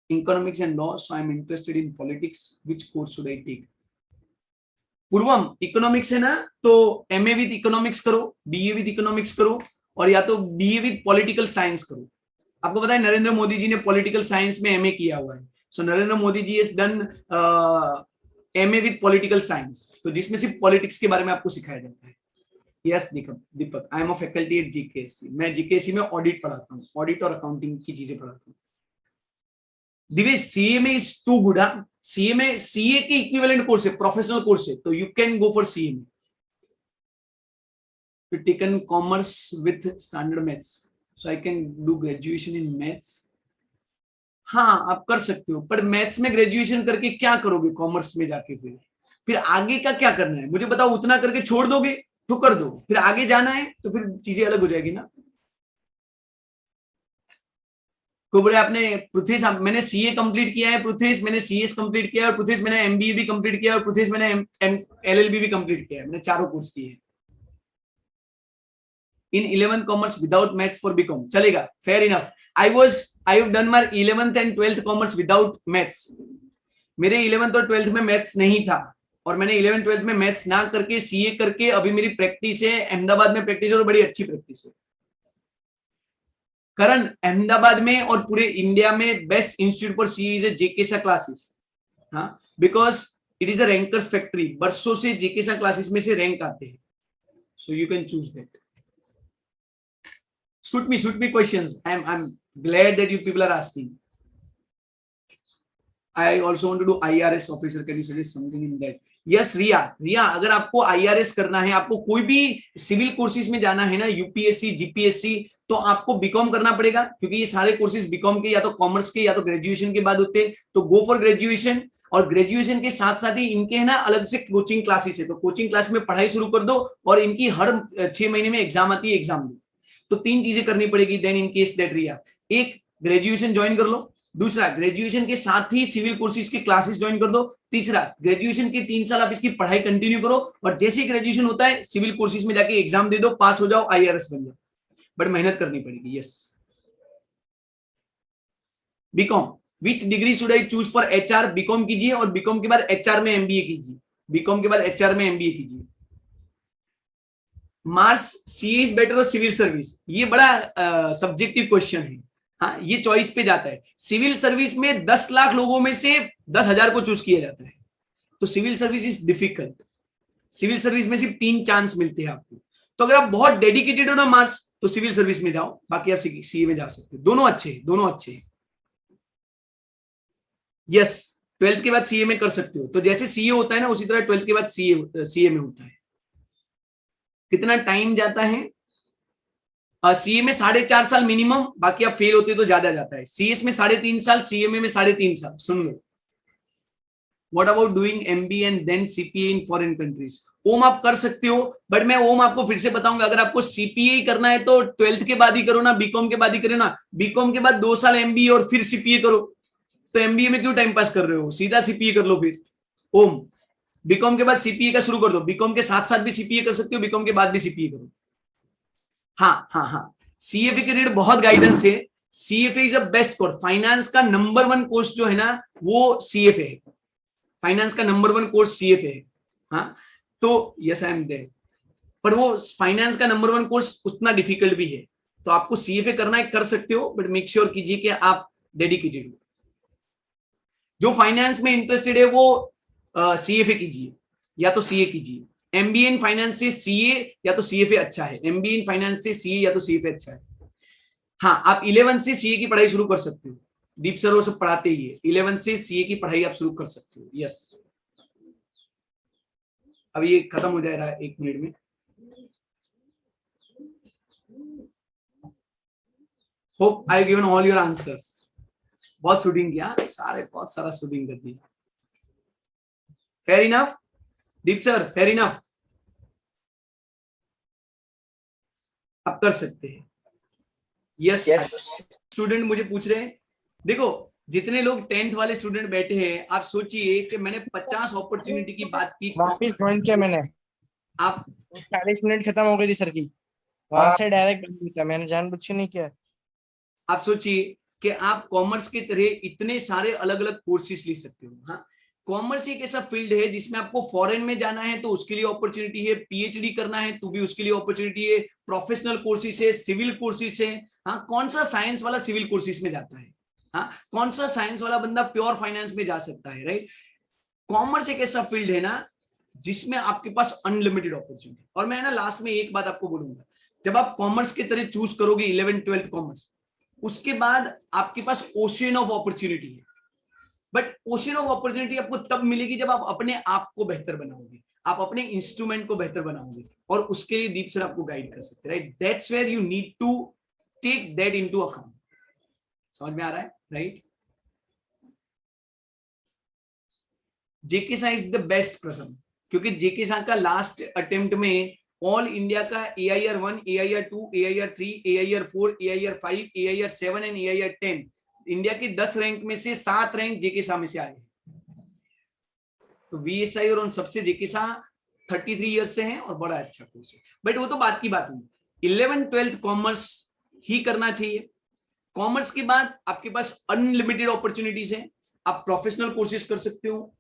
economics and law, so I am interested in politics, which course should I take? Purvam, economics है ना, तो MA विद इकोनॉमिक्स करो, BA विद इकोनॉमिक्स करो, और या तो BA विद पॉलिटिकल साइंस करो। आपको पता है नरेंद्र मोदी जी ने पॉलिटिकल साइंस में MA किया हुआ है, so Narendra Modi ji has done MA with political science, तो जिसमें सिर्फ पॉलिटिक्स के बारे में आपको सिखाया जाता है। Yes Deepak, I am a faculty at JKSC, मैं JKSC में ऑडिट पढ़ाता हूँ, ऑडिट और अकाउंटिंग की चीजें पढ़ाता हूँ। दिवेश, CA में इज टू गुड, CA में CA के इक्विवेलेंट कोर्स है, प्रोफेशनल कोर्स है, तो you can go for CA में। Taken commerce with standard maths, so I can do graduation in maths. हाँ, आप कर सकते हो, पर मैथ्स में ग्रेजुएशन करके क्या करोगे कॉमर्स में जाके? फिर आगे का क्या करना है मुझे बताओ, उतना करके छोड़ दोगे तो कर दो, फिर आगे जाना है तो फिर चीजें अलग हो जाएगी ना। को बोले आपने पृथ्वी, मैंने CA कंप्लीट किया है, पृथ्वी मैंने CS कंप्लीट किया है, और पृथ्वी मैंने MBA भी कंप्लीट किया है, और पृथ्वी मैंने LLB भी कंप्लीट किया है, मैंने चारों कोर्स किए हैं। In 11 commerce without maths for BCom चलेगा, fair enough. I have done my 11th and 12th commerce without maths. मेरे 11th और 12th में मैथ्स नहीं था, और मैंने 11th-12th में मैथ्स ना करके सीए करके अभी मेरी प्रैक्टिस है, अहमदाबाद में प्रैक्टिस है और बड़ी अच्छी प्रैक्टिस है। करण, अहमदाबाद में और पूरे इंडिया में best institute for CA is JK Shah classes. हाँ, because it is a rankers factory, बरसों से जेके सा क्लासेस में से रैंक आते हैं, so you can choose that. shoot me questions. I'm glad that you people are asking. I also want to do IRS officer. Can you suggest something in that? Yes, रिया, अगर आपको IRS करना है, आपको कोई भी सिविल कोर्सेज में जाना है ना, यूपीएससी, जीपीएससी, तो आपको बीकॉम करना पड़ेगा, क्योंकि ये सारे कोर्सेज बीकॉम के या तो कॉमर्स के या तो ग्रेजुएशन के बाद होते हैं। तो गो फॉर ग्रेजुएशन, और ग्रेजुएशन के साथ साथ ही इनके है ना अलग से कोचिंग क्लासेस है, तो कोचिंग क्लास में पढ़ाई शुरू कर दो, और इनकी हर 6 महीने में एग्जाम आती है, एग्जाम दो। तो 3 चीजें करनी पड़ेगी देन इन केस दैट रिया। एक, ग्रेजुएशन ज्वाइन कर लो। दूसरा, ग्रेजुएशन के साथ ही सिविल कोर्सेज की क्लासेस ज्वाइन कर दो। तीसरा, ग्रेजुएशन के 3 साल आप इसकी पढ़ाई कंटिन्यू करो, और जैसे ही ग्रेजुएशन होता है सिविल कोर्सेज में जाके एग्जाम दे दो, पास हो जाओ, आईआरएस बन जाओ। बट मेहनत करनी पड़ेगी। Yes. BCom, which degree should I choose for HR? BCom कीजिए, और बीकॉम के बाद एचआर में एमबीए कीजिए। बीकॉम के बाद एचआर में एमबीए कीजिए। मार्स, सीए इज बेटर और सिविल सर्विस? ये बड़ा सब्जेक्टिव क्वेश्चन है। हाँ, ये चॉइस पे जाता है। सिविल सर्विस में 10 लाख लोगों में से 10,000 को चूज किया जाता है, तो civil service is difficult. Civil service में सिर्फ 3 चांस मिलते हैं आपको। तो अगर आप बहुत डेडिकेटेड हो ना मार्स, तो सिविल सर्विस में जाओ, बाकी आप सीए में जा सकते हो। दोनों अच्छे हैं, दोनों अच्छे हैं। यस, 12th के बाद सीए में कर सकते हो। तो जैसे सीए होता है ना, उसी तरह 12th के बाद सीए में होता है। कितना टाइम जाता है? सीए में 4.5 साल मिनिमम, बाकी आप फेल होते तो ज्यादा जाता है। सीएस में 3.5 साल, सीएमए में 3.5 साल। सुन लो। What about doing MBA and then CPA in foreign countries? Om, आप कर सकते हो, बट मैं ओम आपको फिर से बताऊंगा, अगर आपको सीपीए ही करना है तो 12th के बाद ही करो ना, बीकॉम के बाद ही करो ना। बीकॉम के बाद 2 साल एमबीए और फिर सीपीए करो, तो एमबीए में क्यों टाइम पास कर रहे हो? सीधा सीपीए कर लो फिर। ओम, बीकॉम के बाद सीपीए का शुरू कर दो, बीकॉम के साथ साथ भी सीपीए कर सकते हो, बीकॉम के बाद भी सीपीए करो। हाँ, सीएफए के रेट बहुत गाइडेंस है। CFA is a best course. Finance का नंबर 1 कोर्स जो है ना, वो सीएफए है। फाइनेंस का नंबर 1 कोर्स सीएफए है। हाँ, तो यस आई एम देयर, पर वो फाइनेंस का नंबर 1 कोर्स उतना डिफिकल्ट भी है। तो आपको सीएफए करना है, कर सकते हो, बट मेक श्योर कीजिए कि आप डेडिकेटेड हो। जो फाइनेंस में इंटरेस्टेड है वो सीएफए कीजिए, या तो सीए कीजिए। एमबीए इन फाइनेंस से सीए या तो सीएफए अच्छा है। एमबीए इन फाइनेंस से सीए या तो सीएफए अच्छा है। हाँ, आप 11 से सीए की पढ़ाई शुरू कर सकते हो। दीप सर वो सब पढ़ाते ही है। 11 से सीए की पढ़ाई आप शुरू कर सकते हो। यस, अब ये खत्म हो जाएगा 1 मिनट में। Hope I given all your answers. बहुत शूटिंग किया, सारे बहुत सारा शूटिंग कर दी। फेयर इनफ दीप सर, फेयर इनफ, आप कर सकते हैं। यस, स्टूडेंट मुझे पूछ रहे हैं, देखो जितने लोग 10th वाले स्टूडेंट बैठे हैं, आप सोचिए कि मैंने 50 अपॉर्चुनिटी की बात की। वापस ज्वाइन किया मैंने, आप 40 मिनट खत्म हो गई थी सर की, वहां से डायरेक्ट किया मैंने, जानबूझ के नहीं किया। आप सोचिए कि आप कॉमर्स के तरह इतने सारे अलग अलग कोर्सेज ले सकते हो। हाँ, कॉमर्स एक ऐसा फील्ड है जिसमें आपको फॉरेन में जाना है तो उसके लिए अपॉर्चुनिटी है, पीएचडी करना है तो भी उसके लिए अपॉर्चुनिटी है, प्रोफेशनल कोर्सेज है, सिविल कोर्सेज है। हाँ, कौन सा साइंस वाला सिविल कोर्सेज में जाता है? हाँ, कौन सा साइंस वाला बंदा प्योर फाइनेंस में जा सकता है? राइट। कॉमर्स एक ऐसा फील्ड है ना जिसमें आपके पास अनलिमिटेड अपॉर्चुनिटी। और मैं ना लास्ट में एक बात आपको बोलूंगा, जब आप कॉमर्स की तरह चूज करोगे 11th 12th कॉमर्स, उसके बाद आपके पास ओशियन ऑफ अपॉर्चुनिटी है। बट ओशियन ऑफ अपॉर्चुनिटी आपको तब मिलेगी जब आप अपने आप को बेहतर बनाओगे, आप अपने इंस्ट्रूमेंट को बेहतर बनाओगे, और उसके लिए दीप सर आपको गाइड कर सकते हैं। Right, that's where you need to take that into account. समझ में आ रहा है? राइट। जेके सा इज द बेस्ट प्रथम, क्योंकि जेके सा का लास्ट अटेम्प्ट में ऑल इंडिया का AIR 1, AIR 2, AIR 3, AIR 4, AIR 5, AIR 7 and AIR 10, India के 10 रैंक में से 7 रैंक जेके सा में से आए। तो VSI और उन सबसे जेके सा 33 ईयर्स से हैं और बड़ा अच्छा कोर्स है। बट वो तो बात की बात हुई। 11th 12th कॉमर्स ही करना चाहिए। कॉमर्स के बाद आपके पास अनलिमिटेड अपॉर्चुनिटीज है। आप प्रोफेशनल कोर्सेज कर सकते हो,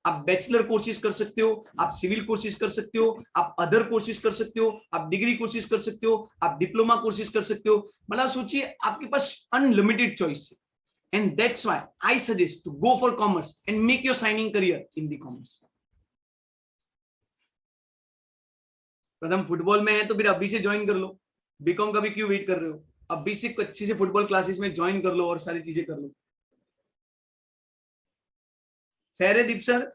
आप बैचलर कोर्सेज कर सकते हो, आप सिविल कोर्सेज कर सकते हो, आप अदर कोर्सेज कर सकते हो, आप डिग्री कोर्सेज कर सकते हो, आप डिप्लोमा कोर्सेज कर सकते हो। मतलब सोचिए आपके पास अनलिमिटेड चॉइस है, and that's why I suggest to go for commerce and make your shining career in the commerce. प्रथम फुटबॉल में है तो फिर अभी से ज्वाइन कर लो, बीकॉम का भी क्यों वेट कर रहे हो, अभी से अच्छे से फुटबॉल क्लासेस में ज्वाइन कर लो और सारी चीजें कर लो। फेयर है दीप सर?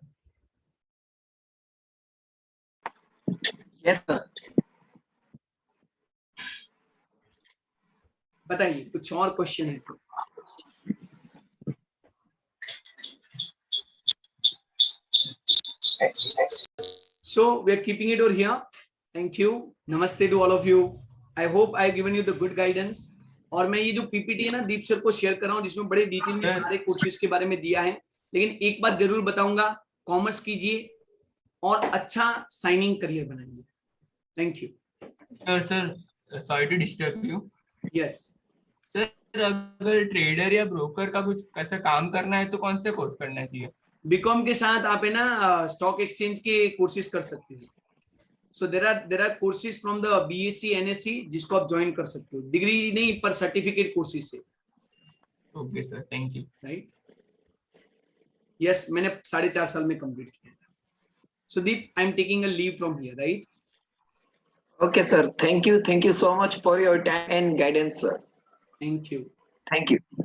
Yes sir. बताइए कुछ और क्वेश्चन है तो? So we are keeping it over here. Thank you. Namaste to all of you. I hope I have given you the good guidance. और मैं ये जो पीपीटी है ना दीप सर को शेयर कर रहा हूँ, जिसमें बड़े डिटेल में सारे कोर्सेज के बारे में दिया है, लेकिन एक बात जरूर बताऊंगा, कॉमर्स कीजिए और अच्छा साइनिंग करियर बनाइए। Thank you sir. Sorry to disturb you. Yes sir, अगर ट्रेडर या ब्रोकर का कुछ ऐसा काम करना है तो कौन से कोर्स करना चाहिए? बीकॉम के साथ आप है ना स्टॉक एक्सचेंज के कोर्सेज कर सकते हो। So there are courses from the BSC NSC जिसको आप ज्वाइन कर सकते हो, डिग्री नहीं पर सर्टिफिकेट कोर्सेज से। Okay sir, thank you. Right, yes, मैंने 4.5 साल में कंप्लीट किया था। So Deep, I am taking a leave from here, right? Okay, sir. Thank you. Thank you so much for your time and guidance, sir. Thank you. Thank you.